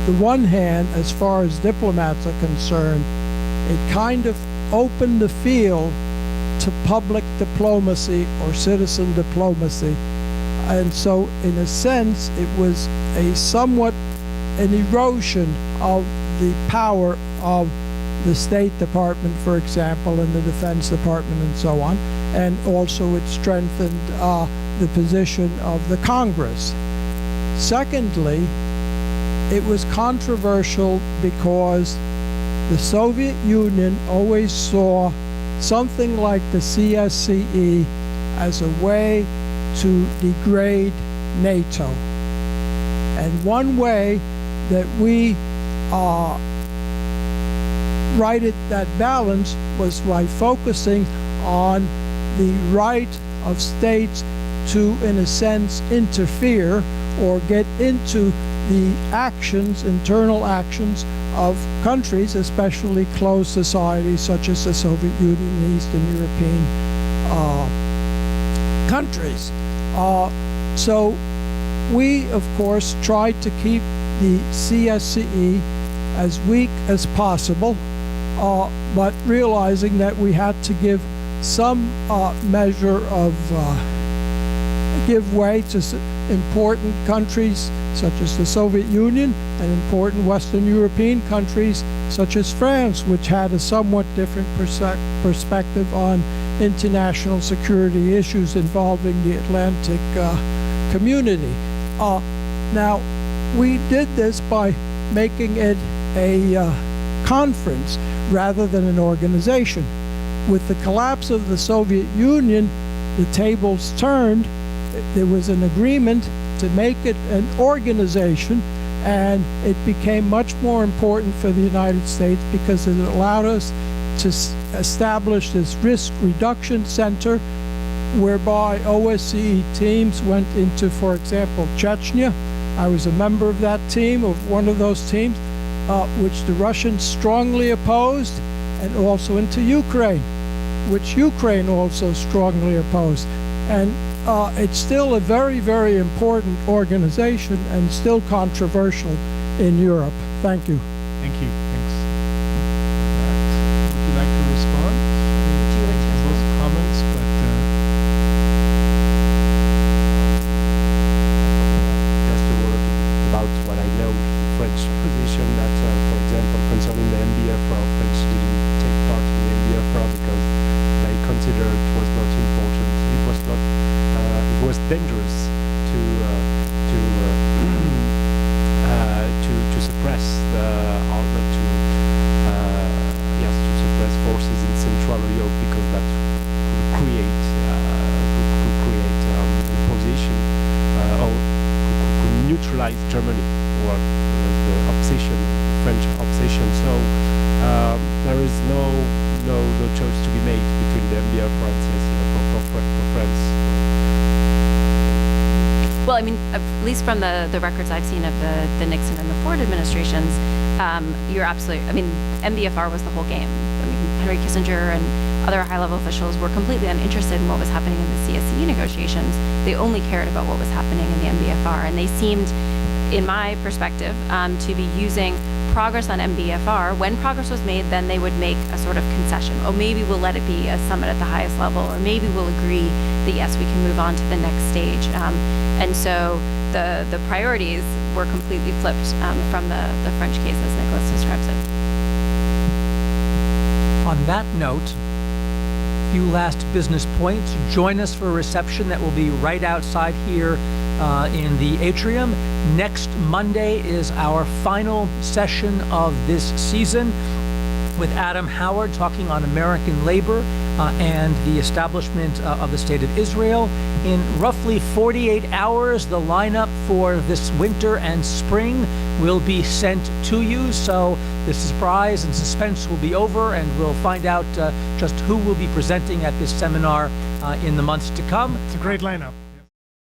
the one hand, as far as diplomats are concerned, it kind of opened the field to public diplomacy or citizen diplomacy. And so, in a sense, it was an erosion of the power of the State Department, for example, and the Defense Department and so on. And also it strengthened the position of the Congress. Secondly, it was controversial because the Soviet Union always saw something like the CSCE as a way to degrade NATO. And one way that we righted that balance was by focusing on the right of states to, in a sense, interfere or get into the actions, internal actions of countries, especially closed societies such as the Soviet Union and Eastern European countries. So we, of course, tried to keep the CSCE as weak as possible, but realizing that we had to give some measure of give way to important countries such as the Soviet Union and important Western European countries such as France, which had a somewhat different perspective on international security issues involving the Atlantic community. Now, we did this by making it a conference rather than an organization. With the collapse of the Soviet Union, the tables turned. There was an agreement to make it an organization, and it became much more important for the United States because it allowed us to establish this risk reduction center whereby OSCE teams went into, for example, Chechnya. I was a member of that team, of one of those teams, which the Russians strongly opposed, and also into Ukraine, which Ukraine also strongly opposed. And it's still a very, very important organization and still controversial in Europe. Thank you. Thank you. Thanks. Matt, would you like to respond? Would you like to Both respond? comments, but Just a word about what I know, French position that, for example, concerning the MBFR, French didn't take part in the MBFR because they considered it was not important. It was not. It was dangerous to suppress the order to yes to suppress forces in Central Europe because that could create an opposition or could neutralize Germany or the obsession, French obsession. So there is no choice to be made between the MBFR and CSCE for France. Well, I mean, at least from the records I've seen of the Nixon and the Ford administrations, you're absolutely, I mean, MBFR was the whole game. I mean, Henry Kissinger and other high-level officials were completely uninterested in what was happening in the CSCE negotiations. They only cared about what was happening in the MBFR, and they seemed, in my perspective, to be using progress on MBFR. When progress was made, then they would make a sort of concession. Oh, maybe we'll let it be a summit at the highest level, or maybe we'll agree that yes, we can move on to the next stage. And so the priorities were completely flipped from the French case as Nicolas describes it. On that note, few last business points. Join us for a reception that will be right outside here in the atrium. Next Monday is our final session of this season with Adam Howard talking on American labor and the establishment of the State of Israel. In roughly 48 hours, the lineup for this winter and spring will be sent to you. So the surprise and suspense will be over, and we'll find out just who will be presenting at this seminar in the months to come. it's a great lineup.